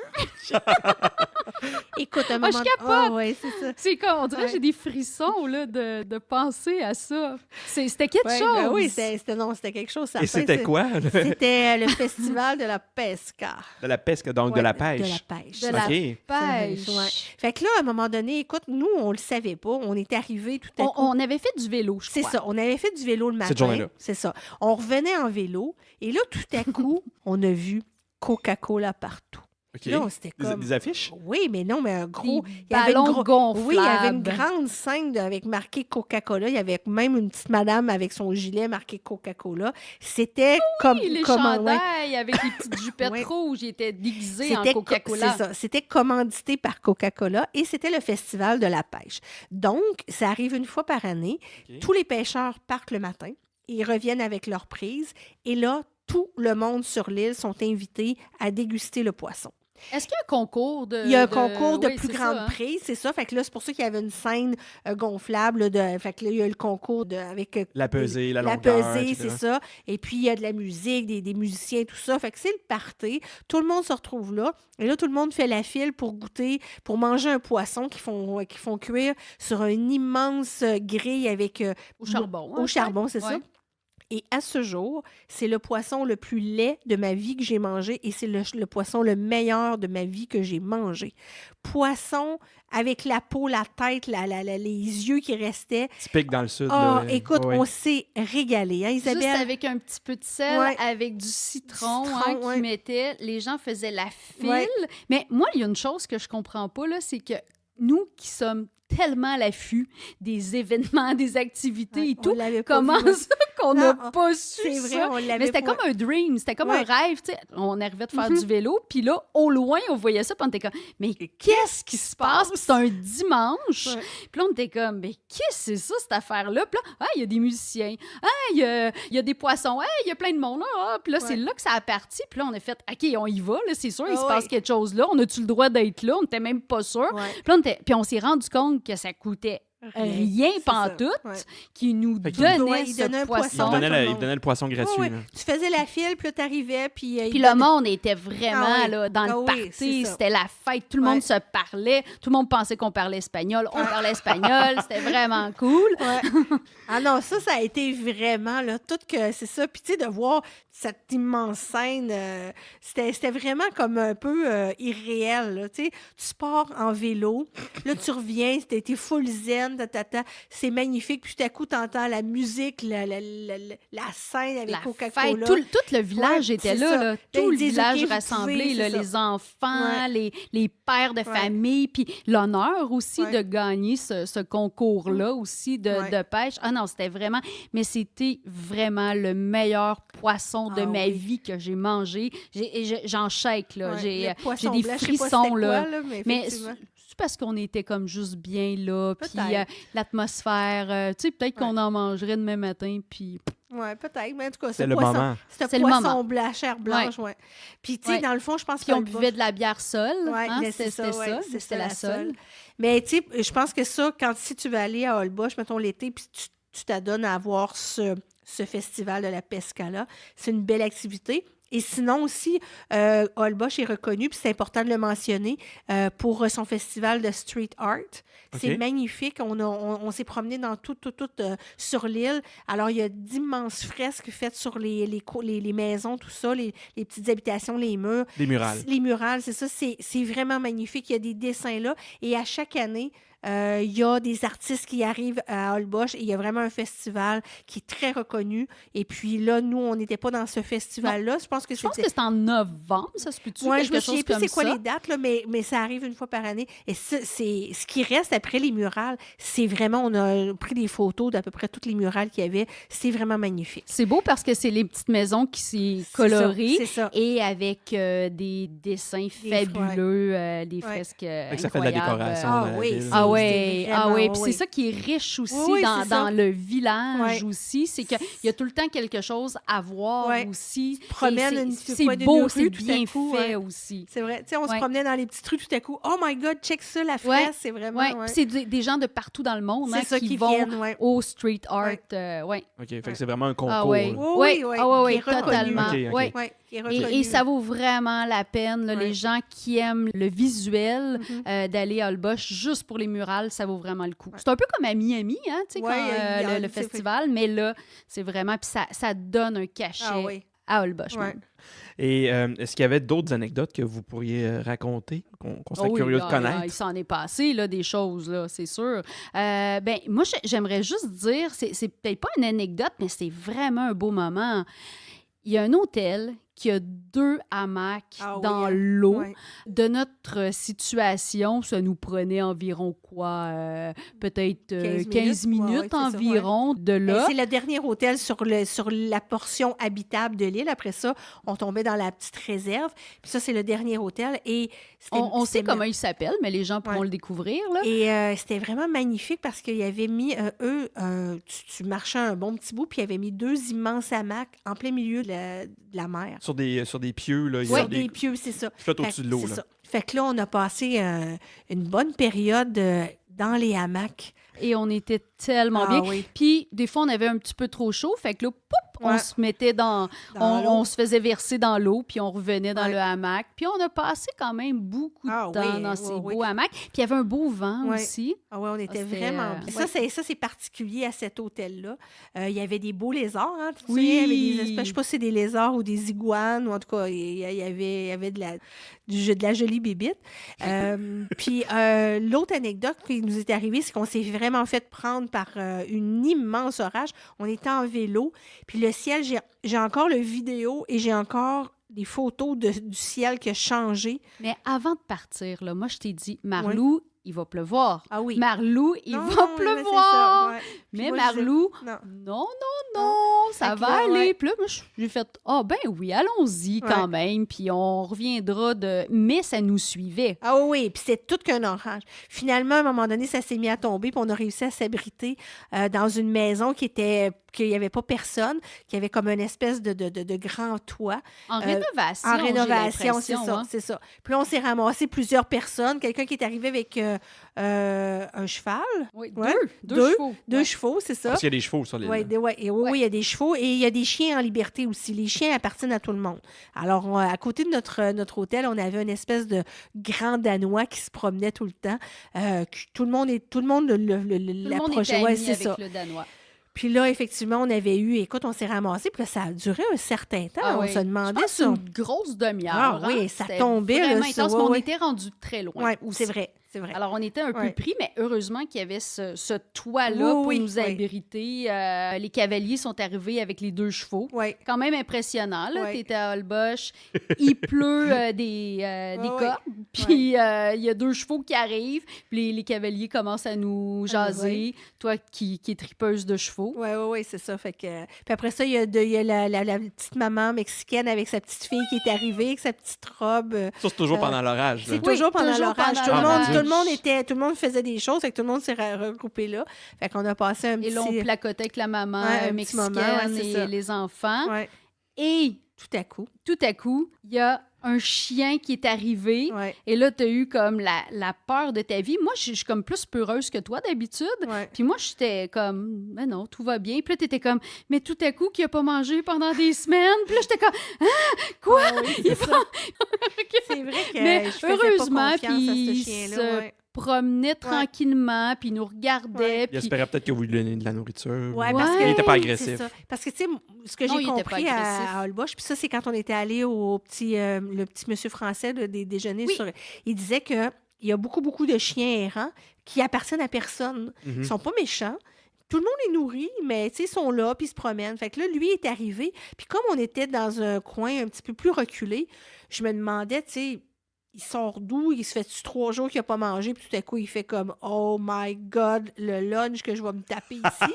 [SPEAKER 2] Écoute, un moment...
[SPEAKER 3] je capote!
[SPEAKER 2] c'est ça.
[SPEAKER 3] C'est comme, on dirait que j'ai des frissons là, de penser à ça. C'était quelque chose!
[SPEAKER 2] Ben oui, c'était quelque chose.
[SPEAKER 1] Et c'était quoi?
[SPEAKER 2] C'était le festival de la pesca.
[SPEAKER 1] De la pesca, donc de la pêche.
[SPEAKER 2] De la pêche.
[SPEAKER 3] De la pêche.
[SPEAKER 2] Fait que là, à un moment donné, écoute, nous, on le savait pas. On est arrivés tout à coup.
[SPEAKER 3] On avait fait du vélo, je crois.
[SPEAKER 2] C'est ça. On avait fait du vélo le matin.
[SPEAKER 1] Cette journée-là.
[SPEAKER 2] C'est ça. On revenait en vélo. Et là, tout à coup, on a vu Coca-Cola partout.
[SPEAKER 1] OK.
[SPEAKER 2] Là, c'était comme...
[SPEAKER 1] Des affiches?
[SPEAKER 2] Oui, mais non, mais un gros...
[SPEAKER 3] Des ballons gonflables.
[SPEAKER 2] Oui, il y avait une grande scène avec marqué Coca-Cola. Il y avait même une petite madame avec son gilet marqué Coca-Cola. C'était comme...
[SPEAKER 3] les chandails avec les petites jupettes rouges. Ils étaient déguisés en Coca-Cola.
[SPEAKER 2] C'est ça. C'était commandité par Coca-Cola et c'était le festival de la pêche. Donc, ça arrive une fois par année. Okay. Tous les pêcheurs partent le matin. Ils reviennent avec leur prise. Et là, tout le monde sur l'île sont invités à déguster le poisson.
[SPEAKER 3] Est-ce qu'il y a un concours de...
[SPEAKER 2] Il y a un concours de plus grande prise, c'est ça. Fait que là, c'est pour ça qu'il y avait une scène gonflable. Fait que là, il y a le concours avec...
[SPEAKER 1] la pesée, la longueur,
[SPEAKER 2] la pesée, c'est ça. Et puis, il y a de la musique, des musiciens, tout ça. Fait que c'est le party. Tout le monde se retrouve là. Et là, tout le monde fait la file pour goûter, pour manger un poisson qu'ils font cuire sur une immense grille avec...
[SPEAKER 3] au charbon.
[SPEAKER 2] Au charbon, c'est ça. Et à ce jour, c'est le poisson le plus laid de ma vie que j'ai mangé et c'est le poisson le meilleur de ma vie que j'ai mangé. Poisson avec la peau, la tête, les yeux qui restaient.
[SPEAKER 1] Typique dans le sud.
[SPEAKER 2] Écoute, on s'est régalé, hein, Isabelle?
[SPEAKER 3] Juste avec un petit peu de sel, avec du citron qu'ils mettaient. Les gens faisaient la file. Ouais. Mais moi, il y a une chose que je comprends pas, là, c'est que nous qui sommes tellement à l'affût des événements, des activités et tout. Comment ça qu'on n'a pas su
[SPEAKER 2] c'est
[SPEAKER 3] ça?
[SPEAKER 2] Vrai, on l'avait
[SPEAKER 3] mais c'était comme un dream, c'était comme un rêve. T'sais. On arrivait de faire du vélo, puis là, au loin, on voyait ça, puis on était comme, mais qu'est-ce qui se passe? Puis c'est un dimanche. Puis là, on était comme, mais qu'est-ce que c'est ça, cette affaire-là? Puis là, il y a des musiciens. Il y a des poissons. Il y a plein de monde. Puis là, c'est là que ça a parti. Puis là, on a fait, OK, on y va. Là, c'est sûr, il se passe quelque chose là. On a-tu le droit d'être là? On n'était même pas sûr. Puis on s'est rendu compte que ça coûtait rien pantoute, qui nous donnait ce poisson.
[SPEAKER 1] Il donnait le poisson gratuit.
[SPEAKER 2] Tu faisais la file, puis là, t'arrivais, puis...
[SPEAKER 3] le monde était vraiment là, dans le party. C'était la fête. Tout le monde se parlait. Tout le monde pensait qu'on parlait espagnol. On parlait espagnol. C'était vraiment cool.
[SPEAKER 2] Ah non, ça a été vraiment, là, tout que... C'est ça. Puis, tu sais, de voir cette immense scène, c'était vraiment comme un peu irréel, là, tu sais. Tu pars en vélo, là, tu reviens, t'es full zen, scène, c'est magnifique. Puis tout à coup, tu entends la musique, la scène avec Coca-Cola.
[SPEAKER 3] Tout le village était là. Tout le village rassemblé, les enfants, les pères de famille, puis l'honneur aussi de gagner ce concours-là aussi de pêche. Ah non, c'était vraiment... Mais c'était vraiment le meilleur poisson de ma vie que j'ai mangé. J'en shake, là. J'ai des frissons, là. Mais c'est parce qu'on était comme juste bien là, puis l'atmosphère, tu sais, peut-être qu'on en mangerait demain matin, puis...
[SPEAKER 2] Oui, peut-être, mais en tout cas,
[SPEAKER 1] c'est le moment.
[SPEAKER 2] C'est le poisson blanc, chair blanche, oui. Puis, tu sais, dans le fond, je pense
[SPEAKER 3] qu'on buvait de la bière seule, c'était ça,
[SPEAKER 2] c'était la seule. Mais, tu sais, je pense que ça, si tu veux aller à Holbox, mettons l'été, puis tu t'adonnes à voir ce festival de la Pesca-là, c'est une belle activité. Et sinon aussi, Holbox est reconnu, puis c'est important de le mentionner, pour son festival de street art. C'est magnifique. On s'est promené dans tout sur l'île. Alors, il y a d'immenses fresques faites sur les maisons, tout ça, les petites habitations, les murs.
[SPEAKER 1] Les murales.
[SPEAKER 2] Les murales, c'est ça. C'est vraiment magnifique. Il y a des dessins là. Et à chaque année, il y a des artistes qui arrivent à Holbox et il y a vraiment un festival qui est très reconnu. Et puis là, nous, on n'était pas dans ce festival-là. Je pense que
[SPEAKER 3] c'est en novembre, ça se peut-tu?
[SPEAKER 2] Oui, je me souviens plus c'est quoi les dates, là, mais ça arrive une fois par année. Et c'est ce qui reste après les murales, c'est vraiment, on a pris des photos d'à peu près toutes les murales qu'il y avait. C'est vraiment magnifique.
[SPEAKER 3] C'est beau parce que c'est les petites maisons qui sont colorées et avec des dessins fabuleux, des fresques incroyables.
[SPEAKER 1] Ça fait de la décoration.
[SPEAKER 3] Oui. Puis c'est ça qui est riche aussi dans le village aussi. C'est qu'il y a tout le temps quelque chose à voir aussi. C'est beau, c'est bien fait aussi.
[SPEAKER 2] C'est vrai. Tu sais, on se promenait dans les petites rues tout à coup. Oh my God, check ça, la fraise, c'est vraiment...
[SPEAKER 3] Puis c'est des gens de partout dans le monde qui vont au street art.
[SPEAKER 1] OK, fait que c'est vraiment un concours.
[SPEAKER 3] Oui, totalement. Et ça vaut vraiment la peine. Les gens qui aiment le visuel d'aller à Holbox juste pour les murales, ça vaut vraiment le coup. C'est un peu comme à Miami, le festival, mais là, c'est vraiment... Puis ça donne un cachet à Holbox.
[SPEAKER 1] Et est-ce qu'il y avait d'autres anecdotes que vous pourriez raconter, qu'on serait curieux de connaître?
[SPEAKER 3] Il s'en est passé des choses, là, c'est sûr. Moi, j'aimerais juste dire, c'est peut-être pas une anecdote, mais c'est vraiment un beau moment. Il y a un hôtel qui a 2 hamacs dans l'eau. Ouais. De notre situation, ça nous prenait environ peut-être 15 minutes environ de là.
[SPEAKER 2] C'est le dernier hôtel sur la portion habitable de l'île. Après ça, on tombait dans la petite réserve. Puis ça, c'est le dernier hôtel. Et
[SPEAKER 3] on sait comment il s'appelle, mais les gens pourront le découvrir. Là.
[SPEAKER 2] Et c'était vraiment magnifique parce qu'il avait mis, tu marchais un bon petit bout, puis il avait mis 2 immenses hamacs en plein milieu de la mer.
[SPEAKER 1] Sur des pieux, là.
[SPEAKER 2] Oui, des pieux, c'est ça.
[SPEAKER 1] Flotte au-dessus de l'eau, là.
[SPEAKER 2] Ça. Fait que là, on a passé une bonne période dans les hamacs.
[SPEAKER 3] Et on était tellement bien. Oui. Puis, des fois, on avait un petit peu trop chaud. Fait que là, on se mettait on se faisait verser dans l'eau, puis on revenait dans le hamac. Puis, on a passé quand même beaucoup de temps dans ces beaux hamacs. Puis, il y avait un beau vent aussi.
[SPEAKER 2] Ah oui, on était vraiment bien. Ça, c'est particulier à cet hôtel-là. Il y avait des beaux lézards. Hein, il y avait des espèces, je ne sais pas si c'est des lézards ou des iguanes, ou en tout cas, il y avait de la jolie bébite. Puis, l'autre anecdote qui nous est arrivée, c'est qu'on s'est vraiment fait prendre par une immense orage. On était en vélo, puis le ciel, j'ai encore le vidéo et j'ai encore des photos du ciel qui a changé.
[SPEAKER 3] Mais avant de partir, là, moi, je t'ai dit, Marlou, il va pleuvoir.
[SPEAKER 2] Ah oui.
[SPEAKER 3] Marlou, il va pleuvoir. Mais Marlou, non, ça va aller. Puis là, j'ai fait, ben oui, allons-y quand même. Puis on reviendra Mais ça nous suivait.
[SPEAKER 2] Ah oui, puis c'est tout qu'un orage. Finalement, à un moment donné, ça s'est mis à tomber, puis on a réussi à s'abriter dans une maison qu'il n'y avait pas personne, qui avait comme une espèce de grand toit.
[SPEAKER 3] En rénovation.
[SPEAKER 2] En rénovation, c'est ça. Puis là, on s'est ramassé plusieurs personnes. Quelqu'un qui est arrivé avec un cheval.
[SPEAKER 3] Oui, deux chevaux.
[SPEAKER 2] Deux chevaux, c'est ça.
[SPEAKER 1] Parce qu'il y a des chevaux sur l'île.
[SPEAKER 2] Oui, il y a des chevaux et il y a des chiens en liberté aussi. Les chiens appartiennent à tout le monde. Alors, à côté de notre hôtel, on avait une espèce de grand Danois qui se promenait tout le temps. Tout le monde l'approchait.
[SPEAKER 3] Ouais, c'est ça. Le Danois.
[SPEAKER 2] Puis là, effectivement, on avait écoute, on s'est ramassé, puis là, ça a duré un certain temps. On se demandait
[SPEAKER 3] ça. Une grosse demi-heure.
[SPEAKER 2] Oui, ça tombait.
[SPEAKER 3] Vraiment intense, mais on était rendu très loin.
[SPEAKER 2] Oui, c'est vrai. c'est vrai.
[SPEAKER 3] Alors, on était un peu pris, mais heureusement qu'il y avait ce toit-là pour nous abriter. Les cavaliers sont arrivés avec les 2 chevaux.
[SPEAKER 2] Oui.
[SPEAKER 3] Quand même impressionnant, là. T'étais à Holbox, il pleut des cordes, puis il y a 2 chevaux qui arrivent, puis les cavaliers commencent à nous jaser. Toi qui es tripeuse de chevaux.
[SPEAKER 2] Oui, c'est ça. Fait que... Puis après ça, il y a la petite maman mexicaine avec sa petite fille qui est arrivée, avec sa petite robe.
[SPEAKER 1] Ça, c'est toujours pendant l'orage.
[SPEAKER 2] C'est toujours pendant l'orage. Tout le monde faisait des choses, fait que tout le monde s'est regroupé là. Fait qu'on a passé un petit...
[SPEAKER 3] Et là, on placotait avec la maman mexicaine et les enfants.
[SPEAKER 2] Ouais.
[SPEAKER 3] Et
[SPEAKER 2] tout à coup,
[SPEAKER 3] il y a un chien qui est arrivé.
[SPEAKER 2] Ouais.
[SPEAKER 3] Et là, tu as eu comme la peur de ta vie. Moi, je suis comme plus peureuse que toi d'habitude.
[SPEAKER 2] Ouais.
[SPEAKER 3] Puis moi, j'étais comme, mais non, tout va bien. Puis là, tu étais comme, mais tout à coup, qui n'a pas mangé pendant des semaines. Puis là, j'étais comme, quoi?
[SPEAKER 2] Oui, c'est vrai que
[SPEAKER 3] mais
[SPEAKER 2] je faisais
[SPEAKER 3] heureusement,
[SPEAKER 2] pas confiance à ce
[SPEAKER 3] puis
[SPEAKER 2] chien-là.
[SPEAKER 3] Promenait tranquillement, puis il nous regardait.
[SPEAKER 1] Il espérait peut-être que vous lui donniez de la nourriture.
[SPEAKER 2] Oui, parce qu'il
[SPEAKER 1] n'était pas agressif.
[SPEAKER 2] Parce que, tu sais, ce que j'ai compris à Holbox, puis ça, c'est quand on était allé au le petit monsieur français des déjeuners. Il disait qu'il y a beaucoup, beaucoup de chiens errants qui appartiennent à personne. Ils ne sont pas méchants. Tout le monde est nourri, mais tu sais, ils sont là, puis ils se promènent. Fait que là, lui est arrivé. Puis comme on était dans un coin un petit peu plus reculé, je me demandais, tu sais, il sort d'où? Il se fait-tu 3 jours qu'il n'a pas mangé? Puis tout à coup, il fait comme « Oh my God, le lunch que je vais me taper ici! »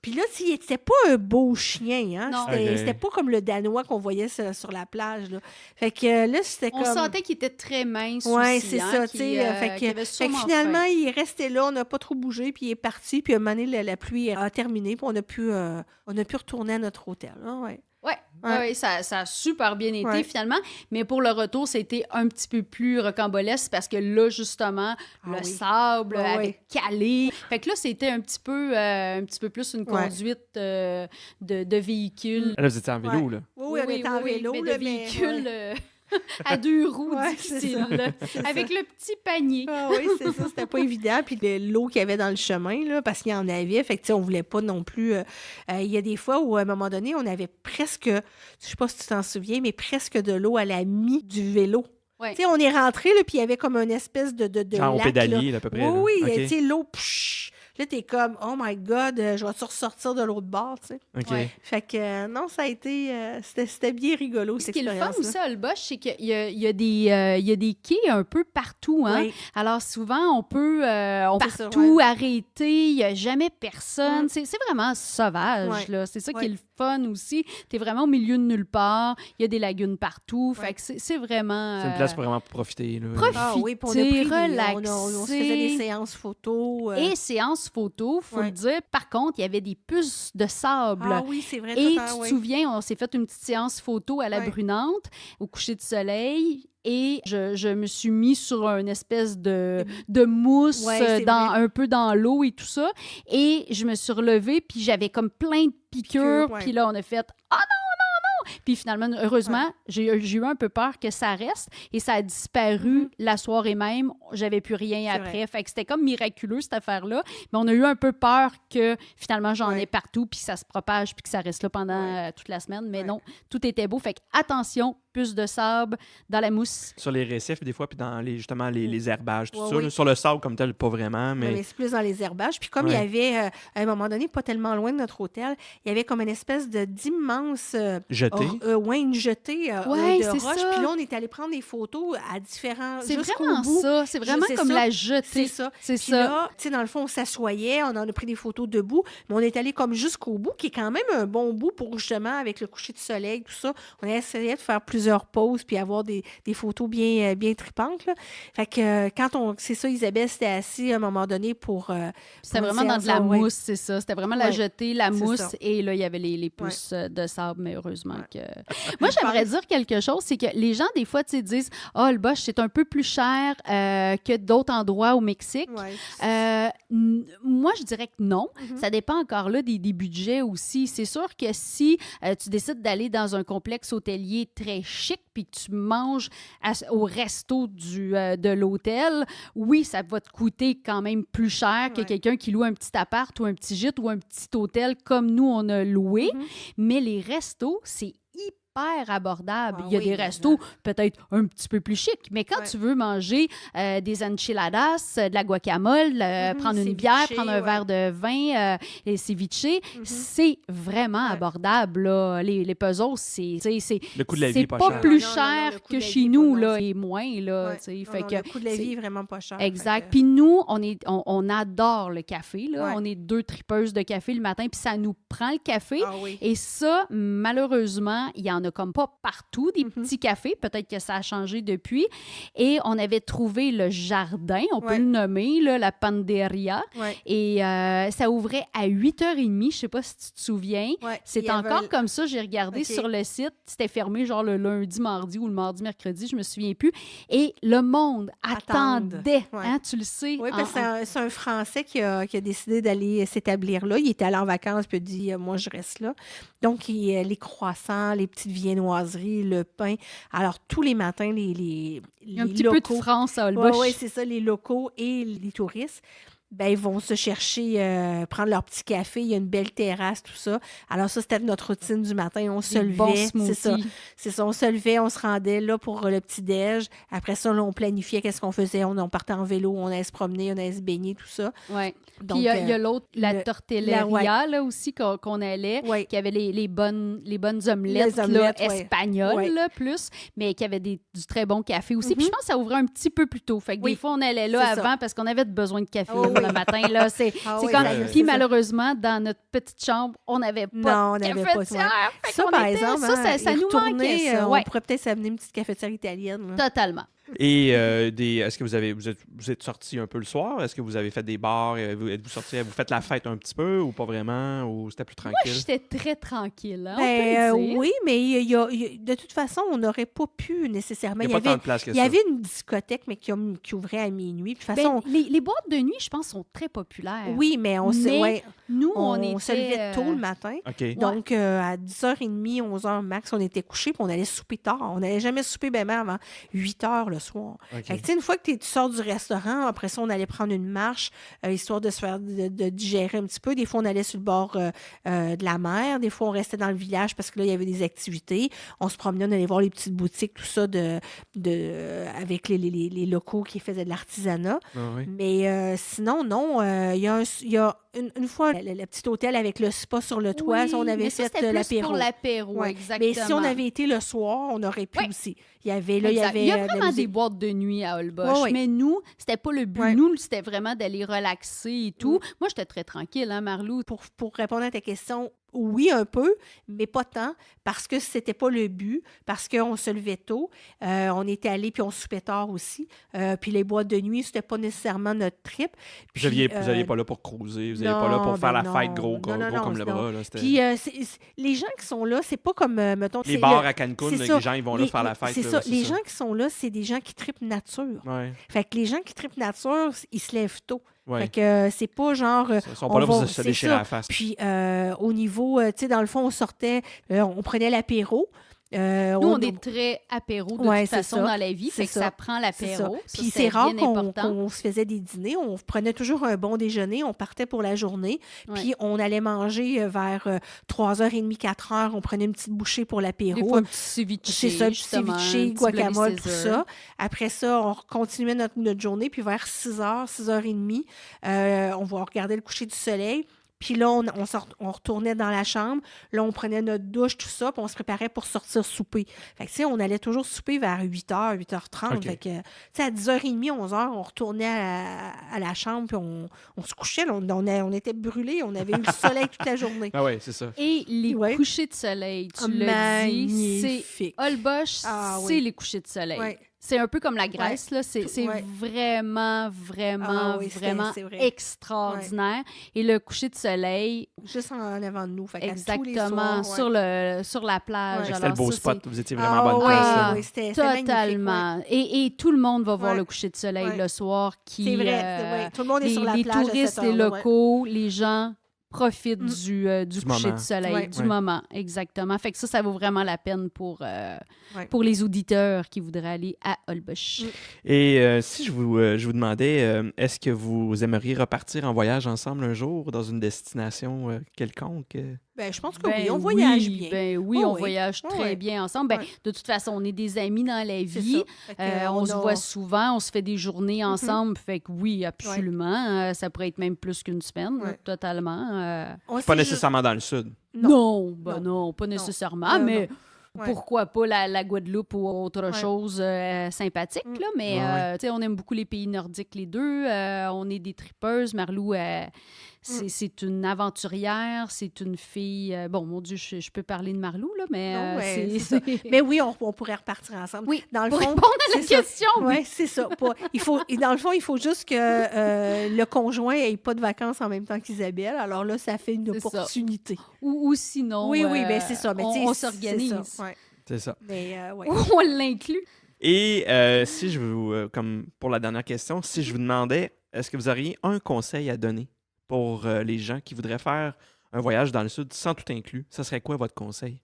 [SPEAKER 2] Puis là, c'était pas un beau chien, hein? C'était pas comme le Danois qu'on voyait sur la plage, là. Fait que là, c'était comme...
[SPEAKER 3] On sentait qu'il était très mince
[SPEAKER 2] aussi,
[SPEAKER 3] c'est
[SPEAKER 2] ça, tu sais. Fait que finalement, il est resté là, on n'a pas trop bougé, puis il est parti. Puis à un moment donné, la pluie a terminé, puis on a pu retourner à notre hôtel,
[SPEAKER 3] Oui, ça a super bien été finalement. Mais pour le retour, c'était un petit peu plus rocambolesque parce que là, justement, le sable avait calé. Fait que là, c'était un petit peu plus une conduite de véhicule.
[SPEAKER 1] Là, vous étiez en vélo, là?
[SPEAKER 2] Oui, on était en vélo.
[SPEAKER 3] Mais de véhicule... à 2 roues difficiles, avec le petit panier.
[SPEAKER 2] Oui, c'est ça, c'était pas évident. Puis l'eau qu'il y avait dans le chemin, là, parce qu'il y en avait, fait que on voulait pas non plus... il y a des fois où, à un moment donné, on avait presque, je sais pas si tu t'en souviens, mais presque de l'eau à la mi du vélo.
[SPEAKER 3] Ouais.
[SPEAKER 2] On est rentré, là, puis il y avait comme une espèce de
[SPEAKER 1] genre
[SPEAKER 2] lac.
[SPEAKER 1] Au pédalier, à peu près.
[SPEAKER 2] Oui, tu sais, l'eau... Là, t'es comme, oh my God, je vais-tu ressortir de l'autre bord, tu sais.
[SPEAKER 1] OK.
[SPEAKER 2] Fait que, non, ça a été, c'était bien rigolo, cette expérience-là.
[SPEAKER 3] Ce qui est le fun aussi à Holbox, c'est qu'il y a des quais un peu partout, hein. Oui. Alors, souvent, on peut tout arrêter, il n'y a jamais personne. C'est vraiment sauvage, là. C'est ça qui est le fun aussi. T'es vraiment au milieu de nulle part, il y a des lagunes partout, fait que c'est vraiment...
[SPEAKER 1] C'est une place pour vraiment profiter, là.
[SPEAKER 3] Profiter, relaxer.
[SPEAKER 2] On se faisait des séances photos.
[SPEAKER 3] Et séances photo, il faut le dire. Par contre, il y avait des puces de sable.
[SPEAKER 2] Ah oui, c'est vrai.
[SPEAKER 3] Et tu te souviens, on s'est fait une petite séance photo à la Brunante, au coucher de soleil. Et je me suis mis sur une espèce de mousse un peu dans l'eau et tout ça. Et je me suis relevée, puis j'avais comme plein de piqûres. Puis là, on a fait « Ah non! » Puis finalement, heureusement, j'ai eu un peu peur que ça reste et ça a disparu la soirée même. J'avais plus rien après. Fait que c'était comme miraculeux, cette affaire-là. Mais on a eu un peu peur que finalement, j'en ai partout puis que ça se propage puis que ça reste là pendant toute la semaine. Mais non, tout était beau. Fait que attention, puce de sable dans la mousse.
[SPEAKER 1] Sur les récifs, des fois, puis dans les herbages, tout ça. Là, sur le sable comme tel, pas vraiment. Mais
[SPEAKER 2] c'est plus dans les herbages. Puis comme il y avait, à un moment donné, pas tellement loin de notre hôtel, il y avait comme une espèce d'immense... une jetée de roches. Puis là, on est allé prendre des photos à différents...
[SPEAKER 3] C'est vraiment ça. C'est vraiment comme la jetée.
[SPEAKER 2] C'est ça. Là, tu sais, dans le fond, on s'assoyait, on en a pris des photos debout, mais on est allé comme jusqu'au bout, qui est quand même un bon bout pour justement, avec le coucher de soleil, tout ça, on a essayé de faire plusieurs pauses puis avoir des photos bien tripantes, là. Fait que c'est ça, Isabelle s'était assise à un moment donné pour...
[SPEAKER 3] C'était vraiment dans de la mousse, c'est ça. C'était vraiment la jetée, la mousse, et là, il y avait les pousses de sable, mais heureusement que... Moi, j'aimerais dire quelque chose, c'est que les gens, des fois, tu sais, disent « Ah, le Bosch, c'est un peu plus cher que d'autres endroits au Mexique. » Moi, je dirais que non. Ça dépend encore là des budgets aussi. C'est sûr que si tu décides d'aller dans un complexe hôtelier très chic puis que tu manges au resto de l'hôtel, oui, ça va te coûter quand même plus cher que quelqu'un qui loue un petit appart ou un petit gîte ou un petit hôtel comme nous, on a loué. Mais les restos, c'est hyper super abordable.
[SPEAKER 2] Ah
[SPEAKER 3] Il y a
[SPEAKER 2] oui,
[SPEAKER 3] des
[SPEAKER 2] mais
[SPEAKER 3] restos peut-être un petit peu plus chics, mais quand tu veux manger des enchiladas, de la guacamole, prendre une bière, prendre un verre de vin, les ceviche, c'est vraiment abordable. Là. Les puzzles,
[SPEAKER 1] Le coût de la vie
[SPEAKER 3] c'est
[SPEAKER 1] est pas
[SPEAKER 3] pas
[SPEAKER 1] cher.
[SPEAKER 3] plus
[SPEAKER 2] Non,
[SPEAKER 3] cher
[SPEAKER 2] coût
[SPEAKER 3] que
[SPEAKER 2] de la
[SPEAKER 3] chez
[SPEAKER 2] vie est
[SPEAKER 3] nous,
[SPEAKER 2] pas-
[SPEAKER 3] là, et moins. Là,
[SPEAKER 2] Ouais.
[SPEAKER 3] fait
[SPEAKER 2] Non,
[SPEAKER 3] que
[SPEAKER 2] le coût de la
[SPEAKER 3] c'est-
[SPEAKER 2] vie est vraiment pas cher.
[SPEAKER 3] Exact.
[SPEAKER 2] Fait que-
[SPEAKER 3] Puis nous, on adore le café. Là.
[SPEAKER 2] Ouais.
[SPEAKER 3] On est 2 tripeuses de café le matin, puis ça nous prend le café.
[SPEAKER 2] Ah oui.
[SPEAKER 3] Et ça, malheureusement, il n'y en a comme pas partout, des petits cafés. Peut-être que ça a changé depuis. Et on avait trouvé le jardin, on peut
[SPEAKER 2] Ouais.
[SPEAKER 3] le nommer, là, la Panderia.
[SPEAKER 2] Ouais.
[SPEAKER 3] Et ça ouvrait à 8h30. Je ne sais pas si tu te souviens.
[SPEAKER 2] Ouais.
[SPEAKER 3] C'est
[SPEAKER 2] Il y avait-
[SPEAKER 3] encore comme ça. J'ai regardé
[SPEAKER 2] OK.
[SPEAKER 3] sur le site. C'était fermé genre le lundi, mardi ou le mardi, mercredi. Je me souviens plus. Et le monde attendait.
[SPEAKER 2] Ouais.
[SPEAKER 3] Hein, tu le sais.
[SPEAKER 2] Oui, parce que c'est un Français qui a décidé d'aller s'établir là. Il était allé en vacances puis il a dit moi, je reste là. Donc, les croissants, les petites viennoiseries, le pain. Alors, tous les matins,
[SPEAKER 3] Il y a un
[SPEAKER 2] les
[SPEAKER 3] petit peu de
[SPEAKER 2] locaux.
[SPEAKER 3] France à Holbox.
[SPEAKER 2] Oui, c'est ça, les locaux et les touristes. Ben, ils vont se chercher, prendre leur petit café. Il y a une belle terrasse, tout ça. Alors, ça, c'était notre routine du matin. On se
[SPEAKER 3] Des bons
[SPEAKER 2] levait. C'est ça.
[SPEAKER 3] smoothies.
[SPEAKER 2] C'est ça. On se levait, on se rendait là pour le petit-déj. Après ça, là, on planifiait qu'est-ce qu'on faisait. On partait en vélo, on allait se promener, on allait se baigner, tout ça.
[SPEAKER 3] Ouais.
[SPEAKER 2] Donc,
[SPEAKER 3] Puis il y a l'autre, la
[SPEAKER 2] le-
[SPEAKER 3] tortilleria là, aussi qu'on allait,
[SPEAKER 2] Ouais.
[SPEAKER 3] qui avait les bonnes omelettes,
[SPEAKER 2] Les omelettes,
[SPEAKER 3] là,
[SPEAKER 2] ouais.
[SPEAKER 3] espagnoles
[SPEAKER 2] Ouais.
[SPEAKER 3] là, plus, mais qui avait du très bon café aussi. Puis je pense que ça ouvrait un petit peu plus tôt. Fait que
[SPEAKER 2] Oui.
[SPEAKER 3] des fois, on allait là
[SPEAKER 2] C'est
[SPEAKER 3] avant
[SPEAKER 2] ça.
[SPEAKER 3] parce qu'on avait besoin de café
[SPEAKER 2] Oh
[SPEAKER 3] le
[SPEAKER 2] oui.
[SPEAKER 3] matin. Là, c'est
[SPEAKER 2] Ah
[SPEAKER 3] c'est
[SPEAKER 2] oui,
[SPEAKER 3] comme...
[SPEAKER 2] ça,
[SPEAKER 3] Puis
[SPEAKER 2] c'est ça.
[SPEAKER 3] malheureusement, dans notre petite chambre, on n'avait pas
[SPEAKER 2] Non, on
[SPEAKER 3] de
[SPEAKER 2] n'avait pas,
[SPEAKER 3] cafetière. Fait
[SPEAKER 2] Ça,
[SPEAKER 3] qu'on
[SPEAKER 2] par
[SPEAKER 3] était-
[SPEAKER 2] exemple,
[SPEAKER 3] ça
[SPEAKER 2] y
[SPEAKER 3] nous
[SPEAKER 2] retourner,
[SPEAKER 3] manquait, ça.
[SPEAKER 2] on
[SPEAKER 3] Ouais,
[SPEAKER 2] pourrait peut-être s'amener une petite cafetière italienne. là.
[SPEAKER 3] totalement.
[SPEAKER 1] Et est-ce que vous êtes sortis un peu le soir? Est-ce que vous avez fait des bars? Êtes-vous sortis? Vous faites la fête un petit peu ou pas vraiment? Ou c'était plus
[SPEAKER 3] Moi,
[SPEAKER 1] tranquille?
[SPEAKER 3] j'étais très tranquille. Hein,
[SPEAKER 2] Ben,
[SPEAKER 3] on peut le dire.
[SPEAKER 2] oui, mais de toute façon, on n'aurait pas pu nécessairement.
[SPEAKER 1] Il n'y a pas tant de place que
[SPEAKER 2] Il y
[SPEAKER 1] ça.
[SPEAKER 2] avait une discothèque, mais qui ouvrait à minuit. De toute
[SPEAKER 3] Ben,
[SPEAKER 2] façon,
[SPEAKER 3] les boîtes de nuit, je pense, sont très populaires.
[SPEAKER 2] oui, mais
[SPEAKER 3] Mais Nous, on était...
[SPEAKER 2] se levait tôt le matin.
[SPEAKER 1] OK.
[SPEAKER 2] Donc, à 10h30, 11h max, on était couchés, puis on allait souper tard. On n'allait jamais souper ben avant 8h le soir.
[SPEAKER 1] OK.
[SPEAKER 2] Fait que, tu sais, une fois que tu sors du restaurant, après ça, on allait prendre une marche, histoire de se faire de digérer un petit peu. Des fois, on allait sur le bord de la mer. Des fois, on restait dans le village parce que là, il y avait des activités. On se promenait, on allait voir les petites boutiques, tout ça, avec les locaux qui faisaient de l'artisanat.
[SPEAKER 1] Ah oui.
[SPEAKER 2] Mais sinon, non. Il y a une fois, le petit hôtel avec le spa sur le toit,
[SPEAKER 3] Oui,
[SPEAKER 2] ça, on avait
[SPEAKER 3] mais ça,
[SPEAKER 2] fait
[SPEAKER 3] c'était plus
[SPEAKER 2] l'apéro.
[SPEAKER 3] pour l'apéro,
[SPEAKER 2] Ouais.
[SPEAKER 3] exactement.
[SPEAKER 2] Mais si on avait été le soir, on aurait pu
[SPEAKER 3] Oui.
[SPEAKER 2] aussi. Il y avait
[SPEAKER 3] Exact. Il y a
[SPEAKER 2] de la
[SPEAKER 3] vraiment des
[SPEAKER 2] musique.
[SPEAKER 3] boîtes de nuit à Holbox,
[SPEAKER 2] Ouais, ouais.
[SPEAKER 3] mais nous, c'était pas le but.
[SPEAKER 2] Ouais.
[SPEAKER 3] Nous, c'était vraiment d'aller relaxer et tout. Moi, j'étais très tranquille, hein, Marlou?
[SPEAKER 2] Pour répondre à ta question, oui, un peu, mais pas tant, parce que c'était pas le but, parce qu'on se levait tôt. On était allés, puis on soupait tard aussi. Puis les boîtes de nuit, c'était pas nécessairement notre trip.
[SPEAKER 1] Vous n'alliez
[SPEAKER 2] Puis,
[SPEAKER 1] pas là pour cruiser, vous n'alliez pas là
[SPEAKER 2] non,
[SPEAKER 1] pour faire
[SPEAKER 2] ben
[SPEAKER 1] la fête
[SPEAKER 2] non.
[SPEAKER 1] gros
[SPEAKER 2] Non, non,
[SPEAKER 1] comme le
[SPEAKER 2] non.
[SPEAKER 1] bras. Là, c'était-
[SPEAKER 2] Puis les gens qui sont là, c'est pas comme, mettons...
[SPEAKER 1] les
[SPEAKER 2] c'est
[SPEAKER 1] bars
[SPEAKER 2] le-
[SPEAKER 1] à Cancun,
[SPEAKER 2] c'est
[SPEAKER 1] là,
[SPEAKER 2] ça.
[SPEAKER 1] les gens ils vont là faire la fête.
[SPEAKER 2] C'est
[SPEAKER 1] là,
[SPEAKER 2] ça. Les gens qui sont là, c'est des gens qui trippent nature.
[SPEAKER 1] Ouais,
[SPEAKER 2] Fait que les gens qui trippent nature, ils se lèvent tôt.
[SPEAKER 1] ouais.
[SPEAKER 2] Fait que c'est pas genre...
[SPEAKER 1] Ils sont pas là pour se
[SPEAKER 2] c'est
[SPEAKER 1] déchirer
[SPEAKER 2] ça.
[SPEAKER 1] la face.
[SPEAKER 2] Puis au niveau, tu sais, dans le fond, on sortait, on prenait l'apéro.
[SPEAKER 3] Nous, on est très apéro de
[SPEAKER 2] Ouais,
[SPEAKER 3] toute
[SPEAKER 2] c'est
[SPEAKER 3] façon
[SPEAKER 2] ça.
[SPEAKER 3] dans la vie,
[SPEAKER 2] C'est
[SPEAKER 3] fait que
[SPEAKER 2] ça.
[SPEAKER 3] ça prend
[SPEAKER 2] C'est ça.
[SPEAKER 3] l'apéro. Ça,
[SPEAKER 2] Puis
[SPEAKER 3] c'est
[SPEAKER 2] c'est rare
[SPEAKER 3] bien important.
[SPEAKER 2] qu'on se faisait des dîners. On prenait toujours un bon déjeuner. On partait pour la journée.
[SPEAKER 3] Ouais.
[SPEAKER 2] Puis on allait manger vers 3h30, 4h. On prenait une petite bouchée pour l'apéro.
[SPEAKER 3] Des fois, un petit ceviche,
[SPEAKER 2] C'est ça, un petit
[SPEAKER 3] justement, un
[SPEAKER 2] ceviche,
[SPEAKER 3] petit
[SPEAKER 2] guacamole,
[SPEAKER 3] Bloody
[SPEAKER 2] tout
[SPEAKER 3] Caesar.
[SPEAKER 2] ça. Après ça, on continuait notre journée. Puis vers 6h, 6h30, on va regarder le coucher du soleil. Puis là, on retournait dans la chambre. Là, on prenait notre douche, tout ça. Puis on se préparait pour sortir souper. Fait que, tu sais, on allait toujours souper vers 8h, 8h30.
[SPEAKER 1] OK.
[SPEAKER 2] Fait que, tu sais, à 10h30, 11h, on retournait à la chambre. Puis on se couchait. Là, on était brûlés. On avait eu le soleil toute la journée.
[SPEAKER 1] Ah ouais, c'est ça.
[SPEAKER 3] Et les
[SPEAKER 2] Ouais.
[SPEAKER 3] couchers de soleil, tu l'as dit, c'est
[SPEAKER 2] Magnifique.
[SPEAKER 3] Holbox,
[SPEAKER 2] Ah
[SPEAKER 3] c'est
[SPEAKER 2] oui.
[SPEAKER 3] les couchers de soleil.
[SPEAKER 2] Ouais.
[SPEAKER 3] C'est un peu comme la Grèce, là. C'est
[SPEAKER 2] Ouais.
[SPEAKER 3] vraiment,
[SPEAKER 2] Ah oui,
[SPEAKER 3] vraiment
[SPEAKER 2] c'est vrai.
[SPEAKER 3] extraordinaire. Et le coucher de soleil,
[SPEAKER 2] Juste en avant de nous. Fait qu'à tous les
[SPEAKER 3] exactement,
[SPEAKER 2] soirs, ouais.
[SPEAKER 3] sur la plage.
[SPEAKER 2] Ouais.
[SPEAKER 1] C'était
[SPEAKER 3] Alors
[SPEAKER 1] le beau
[SPEAKER 3] ça,
[SPEAKER 1] spot.
[SPEAKER 3] c'est
[SPEAKER 1] Vous étiez vraiment
[SPEAKER 2] Ah
[SPEAKER 1] bonne
[SPEAKER 2] oui,
[SPEAKER 1] place. là.
[SPEAKER 2] oui, c'était magnifique, ouais.
[SPEAKER 3] Totalement. Et tout le monde va voir
[SPEAKER 2] Ouais.
[SPEAKER 3] le coucher de soleil
[SPEAKER 2] Ouais.
[SPEAKER 3] le soir.
[SPEAKER 2] C'est vrai, ouais. Tout le monde est
[SPEAKER 3] les,
[SPEAKER 2] sur la
[SPEAKER 3] les
[SPEAKER 2] plage à
[SPEAKER 3] touristes,
[SPEAKER 2] cette
[SPEAKER 3] les
[SPEAKER 2] heure-là, ouais.
[SPEAKER 3] locaux, les gens profitent du coucher
[SPEAKER 1] moment.
[SPEAKER 3] de soleil,
[SPEAKER 2] Ouais.
[SPEAKER 3] du
[SPEAKER 1] Ouais.
[SPEAKER 3] moment, exactement. Fait que ça vaut vraiment la peine pour les auditeurs qui voudraient aller à Holbox.
[SPEAKER 1] Et si je vous demandais, est-ce que vous aimeriez repartir en voyage ensemble un jour dans une destination quelconque?
[SPEAKER 2] Ben, je pense que oui, on voyage bien.
[SPEAKER 3] On voyage très bien ensemble. Ben, de toute façon, on est des amis dans la vie. On se voit souvent, on se fait des journées ensemble. Fait que oui, absolument. Ça pourrait être même plus qu'une semaine, totalement.
[SPEAKER 1] Pas nécessairement dans le sud.
[SPEAKER 3] Non, pas nécessairement, mais... Pourquoi pas la Guadeloupe ou autre chose sympathique, là, mais on aime beaucoup les pays nordiques, les deux. On est des tripeuses. Marlou, c'est une aventurière, c'est une fille... bon, mon Dieu, je peux parler de Marlou, là, mais...
[SPEAKER 2] Mais oui, on pourrait repartir ensemble.
[SPEAKER 3] Oui,
[SPEAKER 2] dans le
[SPEAKER 3] pour
[SPEAKER 2] fond,
[SPEAKER 3] répondre à la question.
[SPEAKER 2] Oui, c'est ça. Dans le fond, il faut juste que le conjoint n'ait pas de vacances en même temps qu'Isabelle. Alors là, ça fait une opportunité.
[SPEAKER 3] Ou sinon,
[SPEAKER 2] oui, ben c'est ça. Mais
[SPEAKER 3] on s'organise.
[SPEAKER 1] C'est ça.
[SPEAKER 2] Mais,
[SPEAKER 3] on l'inclut.
[SPEAKER 1] Et si je vous, comme pour la dernière question, si je vous demandais, est-ce que vous auriez un conseil à donner pour les gens qui voudraient faire un voyage dans le sud sans tout inclus, ça serait quoi votre conseil?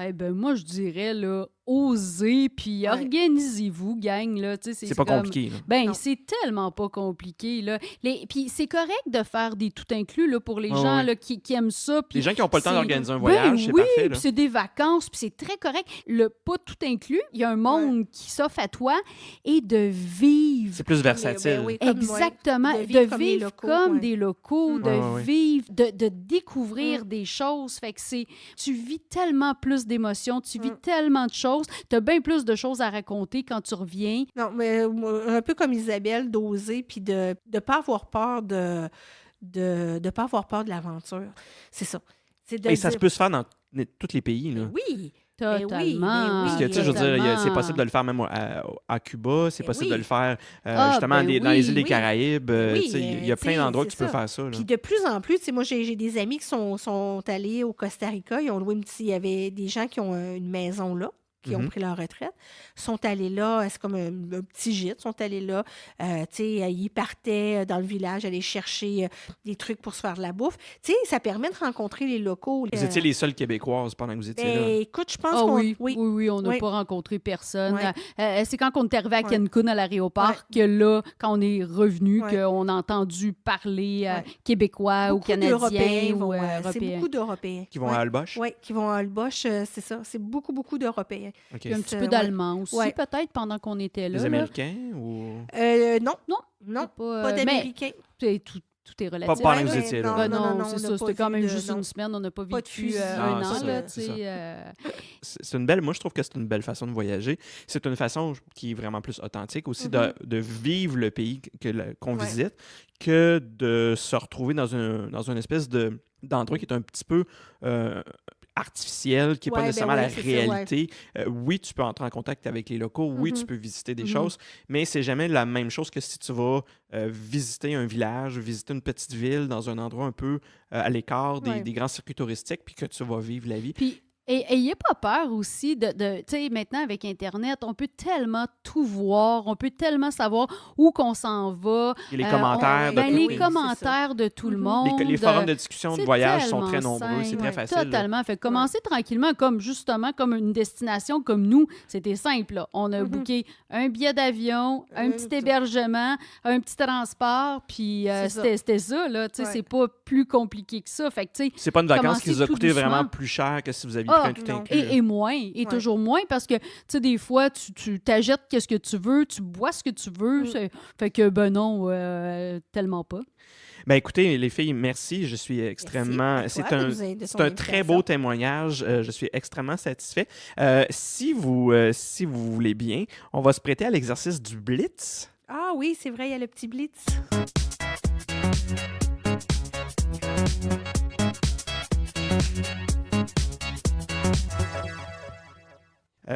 [SPEAKER 3] Eh ben moi, je dirais, là, osez, puis organisez-vous, gang, là.
[SPEAKER 1] C'est pas compliqué, là.
[SPEAKER 3] Ben, c'est tellement pas compliqué, là. Puis c'est correct de faire des tout inclus, là, pour les gens là, qui aiment ça.
[SPEAKER 1] Les gens qui n'ont pas le temps d'organiser un voyage, c'est parfait, là.
[SPEAKER 3] Puis c'est des vacances, puis c'est très correct. Le pas tout inclus, il y a un monde qui s'offre à toi et de vivre.
[SPEAKER 1] C'est plus versatile.
[SPEAKER 3] Exactement. De vivre comme des locaux, de vivre, de découvrir des choses. Fait que tu vis tellement plus d'émotions, tu vis tellement de choses. Tu as bien plus de choses à raconter quand tu reviens.
[SPEAKER 2] Non, mais un peu comme Isabelle, d'oser, puis de ne pas avoir peur de pas avoir peur de l'aventure. C'est ça.
[SPEAKER 1] Et ça se peut se faire dans tous les pays, là.
[SPEAKER 2] Oui.
[SPEAKER 3] Totalement.
[SPEAKER 1] Parce que, tu sais, je veux dire, c'est possible de le faire même à Cuba, c'est possible de le faire justement dans les îles des Caraïbes. Il y a plein d'endroits où tu peux faire ça. Là.
[SPEAKER 2] Puis de plus en plus, tu sais, moi, j'ai des amis qui sont allés au Costa Rica. Ils ont loué il y avait des gens qui ont une maison là, qui ont pris leur retraite, sont allés là, c'est comme un petit gîte, sont allés là, tu sais, ils partaient dans le village, aller chercher des trucs pour se faire de la bouffe. Tu sais, ça permet de rencontrer les locaux.
[SPEAKER 1] Vous étiez les seules Québécoises pendant que vous étiez là?
[SPEAKER 2] Écoute, je pense qu'on...
[SPEAKER 3] Oui, on n'a pas rencontré personne. C'est quand on est arrivé à Cancun, à l'aéroport, que là, quand on est revenu, qu'on a entendu parler québécois
[SPEAKER 2] beaucoup
[SPEAKER 3] ou canadiens ou européens.
[SPEAKER 2] C'est beaucoup d'Européens.
[SPEAKER 1] Qui vont à Holbox?
[SPEAKER 2] Oui, qui vont à Holbox, c'est ça. C'est beaucoup, beaucoup d'Européens.
[SPEAKER 3] Okay. Puis un petit peu d'allemand aussi, peut-être, pendant qu'on était là.
[SPEAKER 1] Les Américains ou...
[SPEAKER 2] Non, pas d'Américains.
[SPEAKER 3] Tout est relatif.
[SPEAKER 1] Pas pendant que vous étiez là.
[SPEAKER 3] Non, c'est ça. C'était quand même juste une semaine. On n'a pas vécu un an. Là,
[SPEAKER 1] c'est une belle... Moi, je trouve que c'est une belle façon de voyager. C'est une façon qui est vraiment plus authentique aussi de vivre le pays qu'on visite que de se retrouver dans une espèce d'endroit qui est un petit peu... artificiel, qui n'est pas nécessairement la réalité. Oui, tu peux entrer en contact avec les locaux, oui, tu peux visiter des choses, mais c'est jamais la même chose que si tu vas visiter un village, visiter une petite ville dans un endroit un peu à l'écart des grands circuits touristiques, puis que tu vas vivre la vie.
[SPEAKER 3] Puis, et ayez pas peur aussi tu sais, maintenant avec Internet, on peut tellement tout voir, on peut tellement savoir où qu'on s'en va.
[SPEAKER 1] Et les commentaires
[SPEAKER 3] commentaires de tout le monde.
[SPEAKER 1] Les forums de discussion de voyage sont très nombreux, c'est très facile.
[SPEAKER 3] Totalement. Fait commencer tranquillement, comme une destination comme nous. C'était simple, là. On a booké un billet d'avion, un petit hébergement, un petit transport, puis c'était ça, là. Tu sais, c'est pas plus compliqué que ça. Fait que, tu sais,
[SPEAKER 1] c'est pas une vacance qui vous a coûté vraiment plus cher que si vous aviez pris un tout inclus.
[SPEAKER 3] Et toujours moins, parce que, tu sais, des fois, tu t'achètes qu'est-ce que tu veux, tu bois ce que tu veux. Fait que, non, tellement pas.
[SPEAKER 1] Ben écoutez, les filles, merci. Je suis extrêmement... C'est un très beau témoignage. Je suis extrêmement satisfait. Si vous voulez bien, on va se prêter à l'exercice du Blitz.
[SPEAKER 2] Ah oui, c'est vrai, il y a le petit Blitz.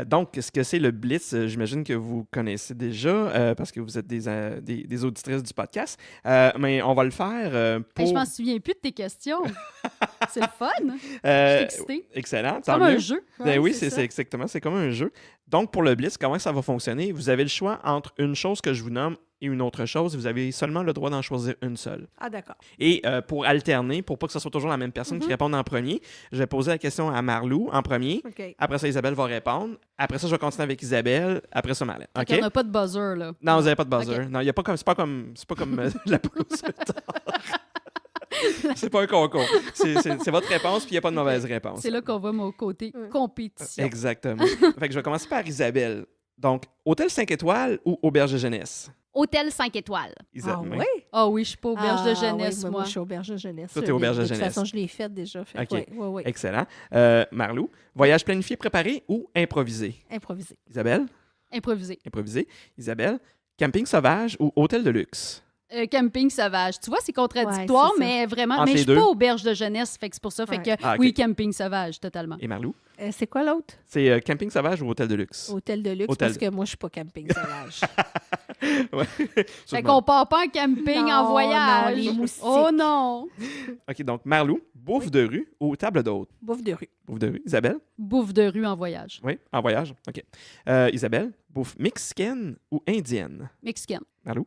[SPEAKER 1] Donc, ce que c'est le Blitz, j'imagine que vous connaissez déjà parce que vous êtes des auditrices du podcast. Mais on va le faire pour...
[SPEAKER 3] Je m'en souviens plus de tes questions. C'est le fun. Je suis excitée.
[SPEAKER 1] Excellent.
[SPEAKER 3] C'est comme un jeu.
[SPEAKER 1] Oui, c'est exactement. C'est comme un jeu. Donc, pour le Blitz, comment ça va fonctionner? Vous avez le choix entre une chose que je vous nomme et une autre chose. Vous avez seulement le droit d'en choisir une seule.
[SPEAKER 2] Ah, d'accord.
[SPEAKER 1] Et pour alterner, pour pas que ce soit toujours la même personne qui réponde en premier, je vais poser la question à Marlou en premier.
[SPEAKER 2] Okay.
[SPEAKER 1] Après ça, Isabelle va répondre. Après ça, je vais continuer avec Isabelle. Après ça, Marlène. OK?
[SPEAKER 3] On n'a pas de buzzer, là.
[SPEAKER 1] Non, vous n'avez pas de buzzer. Okay. Non, il y a pas comme... C'est pas comme la poule au sauteur. C'est pas un concours. C'est votre réponse, puis il n'y a pas de mauvaise réponse.
[SPEAKER 3] C'est là qu'on voit mon côté compétition.
[SPEAKER 1] Exactement. Fait que je vais commencer par Isabelle. Donc, hôtel 5 étoiles ou auberge de jeunesse?
[SPEAKER 3] Hôtel 5 étoiles.
[SPEAKER 1] Isabelle.
[SPEAKER 2] oui?
[SPEAKER 3] Ah oui, je suis pas auberge de jeunesse,
[SPEAKER 2] oui,
[SPEAKER 3] moi.
[SPEAKER 2] je suis auberge de jeunesse.
[SPEAKER 1] Toi, t'es auberge de
[SPEAKER 2] toute
[SPEAKER 1] jeunesse.
[SPEAKER 2] façon, je l'ai faite déjà. Fait.
[SPEAKER 1] OK.
[SPEAKER 2] Oui.
[SPEAKER 1] Excellent. Marlou, voyage planifié, préparé ou improvisé?
[SPEAKER 2] Improvisé.
[SPEAKER 1] Isabelle?
[SPEAKER 3] Improvisé.
[SPEAKER 1] Improvisé. Isabelle, camping sauvage ou hôtel de luxe?
[SPEAKER 3] Camping sauvage. Tu vois, c'est contradictoire,
[SPEAKER 2] Ouais, c'est ça.
[SPEAKER 3] mais vraiment.
[SPEAKER 1] Entre
[SPEAKER 3] Mais
[SPEAKER 1] les
[SPEAKER 3] je suis
[SPEAKER 1] deux.
[SPEAKER 3] pas auberge de jeunesse, fait que c'est pour ça. Fait que
[SPEAKER 1] Ah, OK.
[SPEAKER 3] oui, camping sauvage, totalement.
[SPEAKER 1] Et Marlou?
[SPEAKER 2] C'est quoi l'autre?
[SPEAKER 1] C'est camping sauvage ou hôtel de luxe?
[SPEAKER 2] Hôtel de luxe,
[SPEAKER 1] Hôtel.
[SPEAKER 2] parce que moi, je suis pas camping sauvage.
[SPEAKER 1] Ouais.
[SPEAKER 3] Fait qu'on part pas en camping
[SPEAKER 2] Non,
[SPEAKER 3] en voyage.
[SPEAKER 2] non, les moustiques.
[SPEAKER 3] Oh non!
[SPEAKER 1] OK, donc Marlou, bouffe de rue ou table d'hôte?
[SPEAKER 2] Bouffe de rue.
[SPEAKER 1] Bouffe de rue. Isabelle?
[SPEAKER 3] Bouffe de rue en voyage.
[SPEAKER 1] Oui, en voyage. OK. Isabelle, bouffe mexicaine ou indienne?
[SPEAKER 3] Mexicaine.
[SPEAKER 1] Marlou?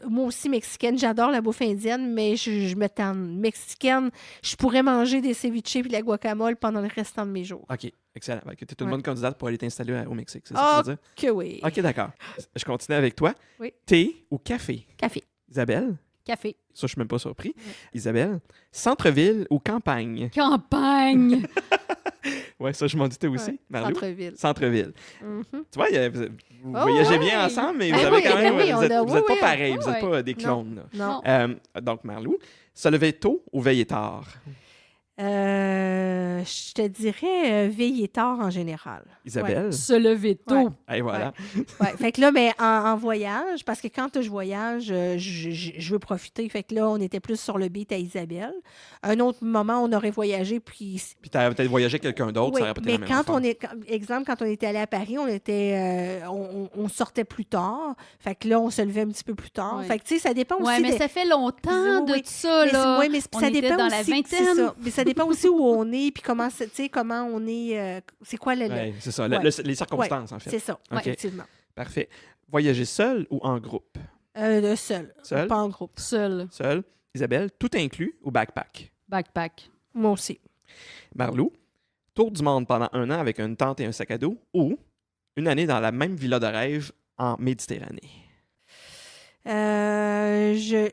[SPEAKER 2] Moi aussi, mexicaine. J'adore la bouffe indienne, mais je me tente. Mexicaine, je pourrais manger des ceviches et de la guacamole pendant le restant de mes jours.
[SPEAKER 1] OK, excellent. Tu es une
[SPEAKER 2] Ouais.
[SPEAKER 1] bonne candidate pour aller t'installer au Mexique, c'est ça que tu veux dire?
[SPEAKER 2] Que oui.
[SPEAKER 1] OK, d'accord. Je continue avec toi.
[SPEAKER 2] Oui.
[SPEAKER 1] Thé ou café?
[SPEAKER 2] Café.
[SPEAKER 1] Isabelle?
[SPEAKER 3] Café.
[SPEAKER 1] Ça, je suis même pas surpris. Isabelle? Centre-ville ou campagne?
[SPEAKER 3] Campagne.
[SPEAKER 1] Ouais, ça, je m'en doutais aussi.
[SPEAKER 2] Ouais,
[SPEAKER 1] Marlou?
[SPEAKER 2] Centre-ville.
[SPEAKER 1] Centre-ville.
[SPEAKER 2] Mhm.
[SPEAKER 1] Tu vois, vous
[SPEAKER 2] Oh,
[SPEAKER 1] voyagez
[SPEAKER 2] ouais.
[SPEAKER 1] bien ensemble, mais vous
[SPEAKER 2] Ben
[SPEAKER 1] avez
[SPEAKER 2] oui,
[SPEAKER 1] quand même.
[SPEAKER 2] ben oui,
[SPEAKER 1] vous
[SPEAKER 2] on
[SPEAKER 1] êtes,
[SPEAKER 2] a-
[SPEAKER 1] vous êtes
[SPEAKER 2] oui,
[SPEAKER 1] pas pareils, vous
[SPEAKER 3] oui.
[SPEAKER 1] n'êtes pas des clones. là.
[SPEAKER 2] Non.
[SPEAKER 1] Donc, Marlou, se lever tôt ou veiller tard?
[SPEAKER 2] Je te dirais veiller tard en général.
[SPEAKER 1] Isabelle?
[SPEAKER 3] Se lever tôt.
[SPEAKER 1] Et voilà.
[SPEAKER 2] Ouais, fait que là, mais en voyage, parce que quand je voyage, je veux profiter. Fait que là, on était plus sur le beat à Isabelle. Un autre moment, on aurait voyagé, puis...
[SPEAKER 1] Puis tu as peut-être voyagé avec quelqu'un d'autre,
[SPEAKER 2] Oui,
[SPEAKER 1] ça aurait pas été
[SPEAKER 2] mais
[SPEAKER 1] la même
[SPEAKER 2] quand
[SPEAKER 1] affaire.
[SPEAKER 2] on est... Exemple, quand on était allé à Paris, on sortait plus tard. Fait que là, on se levait un petit peu plus tard.
[SPEAKER 3] Ouais.
[SPEAKER 2] Fait que, tu sais, ça dépend aussi...
[SPEAKER 3] Ouais, mais
[SPEAKER 2] des-
[SPEAKER 3] ça fait longtemps
[SPEAKER 2] Oui,
[SPEAKER 3] de tout ça, là.
[SPEAKER 2] Oui, mais
[SPEAKER 3] On
[SPEAKER 2] ça
[SPEAKER 3] était
[SPEAKER 2] dépend
[SPEAKER 3] dans
[SPEAKER 2] aussi,
[SPEAKER 3] la
[SPEAKER 2] c'est
[SPEAKER 3] vingtaine.
[SPEAKER 2] ça. Mais ça dépend aussi où on est, puis comment, tu sais, comment on est... c'est quoi le...
[SPEAKER 1] Ouais, c'est ça,
[SPEAKER 2] Ouais.
[SPEAKER 1] les circonstances, en fait.
[SPEAKER 2] C'est ça,
[SPEAKER 1] OK.
[SPEAKER 2] effectivement.
[SPEAKER 1] Parfait. Voyager seul ou en groupe?
[SPEAKER 2] Seul,
[SPEAKER 1] Seul?
[SPEAKER 2] pas en groupe.
[SPEAKER 3] Seul.
[SPEAKER 1] Seul. Isabelle, tout inclus ou backpack?
[SPEAKER 3] Backpack.
[SPEAKER 2] Moi aussi.
[SPEAKER 1] Marlou, tour du monde pendant 1 an avec une tente et un sac à dos ou une année dans la même villa de rêve en Méditerranée?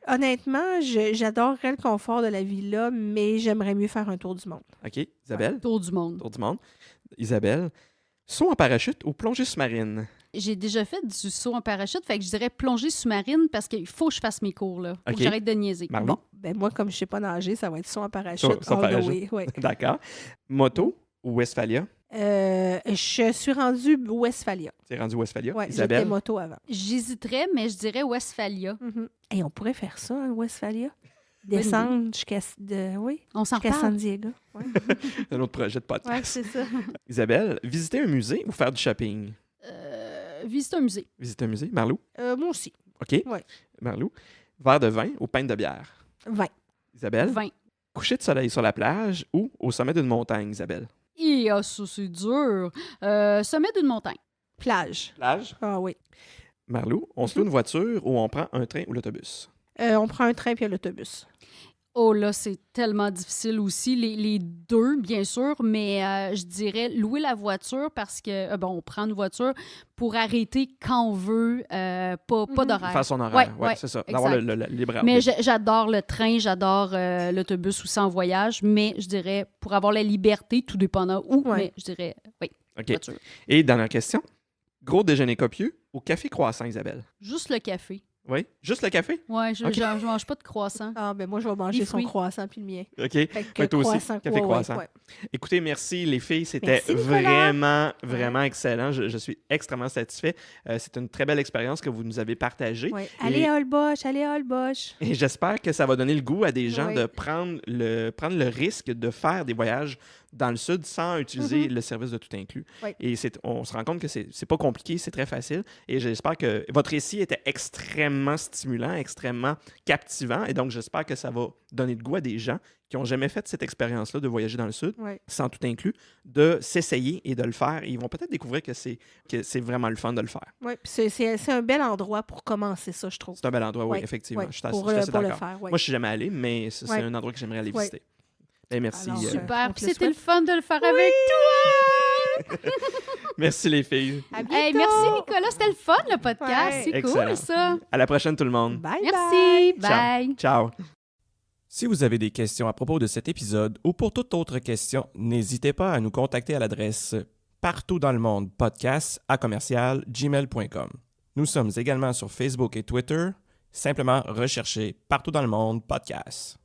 [SPEAKER 2] Honnêtement, j'adorerais le confort de la villa, mais j'aimerais mieux faire un tour du monde.
[SPEAKER 1] OK. Isabelle,
[SPEAKER 3] Tour du monde.
[SPEAKER 1] tour du monde. Isabelle, saut en parachute ou plongée sous-marine?
[SPEAKER 3] J'ai déjà fait du saut en parachute, fait que je dirais plongée sous-marine parce qu'il faut que je fasse mes cours, là. Faut
[SPEAKER 1] OK.
[SPEAKER 3] que j'arrête de niaiser.
[SPEAKER 1] Marlou?
[SPEAKER 2] Bon, ben moi, comme je ne sais pas nager, ça va être saut en parachute.
[SPEAKER 1] Saut en
[SPEAKER 2] all the
[SPEAKER 1] parachute.
[SPEAKER 2] way, ouais.
[SPEAKER 1] D'accord. Moto ou Westphalia?
[SPEAKER 2] Je suis rendue Westphalia.
[SPEAKER 1] C'est rendu Westphalia.
[SPEAKER 2] Ouais, j'étais
[SPEAKER 1] Isabelle?
[SPEAKER 2] moto avant.
[SPEAKER 3] J'hésiterais, mais je dirais Westphalia.
[SPEAKER 2] Mhm. Hey, on pourrait faire ça, hein, Westphalia? Descendre jusqu'à
[SPEAKER 3] On s'en
[SPEAKER 2] jusqu'à San
[SPEAKER 3] reparle.
[SPEAKER 2] Diego. Ouais,
[SPEAKER 1] C'est un autre projet de podcast.
[SPEAKER 2] ouais, c'est ça.
[SPEAKER 1] Isabelle, visiter un musée ou faire du shopping?
[SPEAKER 3] Visiter un musée.
[SPEAKER 1] Visiter un musée. Marlou?
[SPEAKER 2] Moi aussi.
[SPEAKER 1] OK.
[SPEAKER 2] Ouais.
[SPEAKER 1] Marlou, verre de vin ou pinte de bière?
[SPEAKER 2] 20.
[SPEAKER 1] Isabelle?
[SPEAKER 3] 20.
[SPEAKER 1] Coucher de soleil sur la plage ou au sommet d'une montagne, Isabelle?
[SPEAKER 3] Et ça, c'est dur. Sommet d'une montagne.
[SPEAKER 2] Plage.
[SPEAKER 1] Plage.
[SPEAKER 2] Ah oui.
[SPEAKER 1] Marlou, on se loue une voiture ou on prend un train ou l'autobus?
[SPEAKER 2] On prend un train puis l'autobus.
[SPEAKER 3] Oh là, c'est tellement difficile aussi. Les deux, bien sûr, mais je dirais louer la voiture parce que, on prend une voiture pour arrêter quand on veut, pas d'horaire.
[SPEAKER 1] Faire son horaire,
[SPEAKER 3] Ouais,
[SPEAKER 1] c'est ça.
[SPEAKER 3] exact.
[SPEAKER 1] D'avoir le libre
[SPEAKER 3] Mais
[SPEAKER 1] arbitre.
[SPEAKER 3] j'adore le train, j'adore l'autobus aussi en voyage, mais je dirais pour avoir la liberté, tout dépendant où,
[SPEAKER 2] Ouais.
[SPEAKER 3] mais je dirais oui,
[SPEAKER 1] OK.
[SPEAKER 3] voiture.
[SPEAKER 1] Et dernière question. Gros déjeuner copieux ou café croissant, Isabelle?
[SPEAKER 3] Juste le café.
[SPEAKER 1] Oui? Juste le café?
[SPEAKER 3] Ouais, je
[SPEAKER 1] Ok.
[SPEAKER 3] je mange pas de croissant.
[SPEAKER 2] Ah, ben moi, je vais manger
[SPEAKER 3] Les
[SPEAKER 2] son
[SPEAKER 3] fruits.
[SPEAKER 2] croissant puis le mien.
[SPEAKER 1] OK.
[SPEAKER 2] Fait que
[SPEAKER 1] Ouais, toi aussi,
[SPEAKER 2] croissant,
[SPEAKER 1] café croissant.
[SPEAKER 2] ouais.
[SPEAKER 1] Écoutez, merci les filles. C'était
[SPEAKER 2] Merci, Nicolas.
[SPEAKER 1] vraiment excellent. Je suis extrêmement satisfait. C'est une très belle expérience que vous nous avez partagée.
[SPEAKER 2] Ouais. Allez à Holbox, allez à Holbox.
[SPEAKER 1] Et j'espère que ça va donner le goût à des gens
[SPEAKER 2] Oui.
[SPEAKER 1] de prendre le risque de faire des voyages dans le sud sans utiliser le service de tout inclus.
[SPEAKER 2] Oui.
[SPEAKER 1] Et on se rend compte que c'est pas compliqué, c'est très facile. Et j'espère que votre récit était extrêmement stimulant, extrêmement captivant. Et donc, j'espère que ça va donner le goût à des gens qui n'ont jamais fait cette expérience-là de voyager dans le sud,
[SPEAKER 2] Ouais.
[SPEAKER 1] sans tout inclus, de s'essayer et de le faire. Et ils vont peut-être découvrir que c'est vraiment le fun de le faire.
[SPEAKER 2] Ouais, puis c'est un bel endroit pour commencer ça, je trouve.
[SPEAKER 1] C'est un bel endroit, oui,
[SPEAKER 2] Ouais.
[SPEAKER 1] effectivement.
[SPEAKER 2] Ouais,
[SPEAKER 1] Je suis
[SPEAKER 2] pour
[SPEAKER 1] assez
[SPEAKER 2] pour le
[SPEAKER 1] d'accord.
[SPEAKER 2] faire. Ouais.
[SPEAKER 1] Moi, je suis jamais allé, mais c'est
[SPEAKER 2] Ouais.
[SPEAKER 1] un endroit que j'aimerais aller
[SPEAKER 2] Ouais.
[SPEAKER 1] visiter. Ben, merci.
[SPEAKER 2] Alors,
[SPEAKER 3] Super.
[SPEAKER 2] on te
[SPEAKER 3] Puis
[SPEAKER 2] le
[SPEAKER 3] c'était le
[SPEAKER 2] souhaite.
[SPEAKER 3] fun de le faire avec toi.
[SPEAKER 1] Merci les filles.
[SPEAKER 2] À bientôt.
[SPEAKER 3] Hey, merci Nicolas, c'était le fun le podcast.
[SPEAKER 2] Ouais.
[SPEAKER 3] C'est
[SPEAKER 1] Excellent.
[SPEAKER 3] cool ça.
[SPEAKER 1] À la prochaine tout le monde.
[SPEAKER 2] Bye
[SPEAKER 3] Merci.
[SPEAKER 1] Ciao.
[SPEAKER 3] Bye.
[SPEAKER 1] Ciao.
[SPEAKER 4] Si vous avez des questions à propos de cet épisode ou pour toute autre question, n'hésitez pas à nous contacter à l'adresse partoutdanslemondepodcast@gmail.com. Nous sommes également sur Facebook et Twitter. Simplement recherchez Partout dans le monde podcast.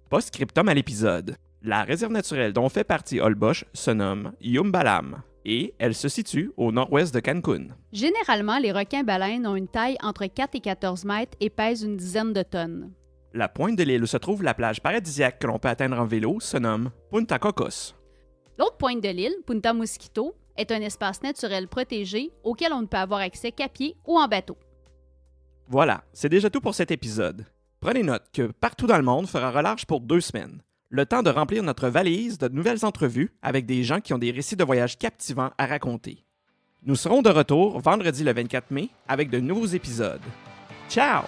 [SPEAKER 1] Post-scriptum à l'épisode. La réserve naturelle dont fait partie Holbox se nomme Yumbalam et elle se situe au nord-ouest de Cancun.
[SPEAKER 3] Généralement, les requins-baleines ont une taille entre 4 et 14 mètres et pèsent une dizaine de tonnes.
[SPEAKER 1] La pointe de l'île où se trouve la plage paradisiaque que l'on peut atteindre en vélo se nomme Punta Cocos.
[SPEAKER 3] L'autre pointe de l'île, Punta Mosquito, est un espace naturel protégé auquel on ne peut avoir accès qu'à pied ou en bateau.
[SPEAKER 1] Voilà, c'est déjà tout pour cet épisode. Prenez note que Partout dans le monde fera relâche pour 2 semaines. Le temps de remplir notre valise de nouvelles entrevues avec des gens qui ont des récits de voyage captivants à raconter. Nous serons de retour vendredi le 24 mai avec de nouveaux épisodes. Ciao!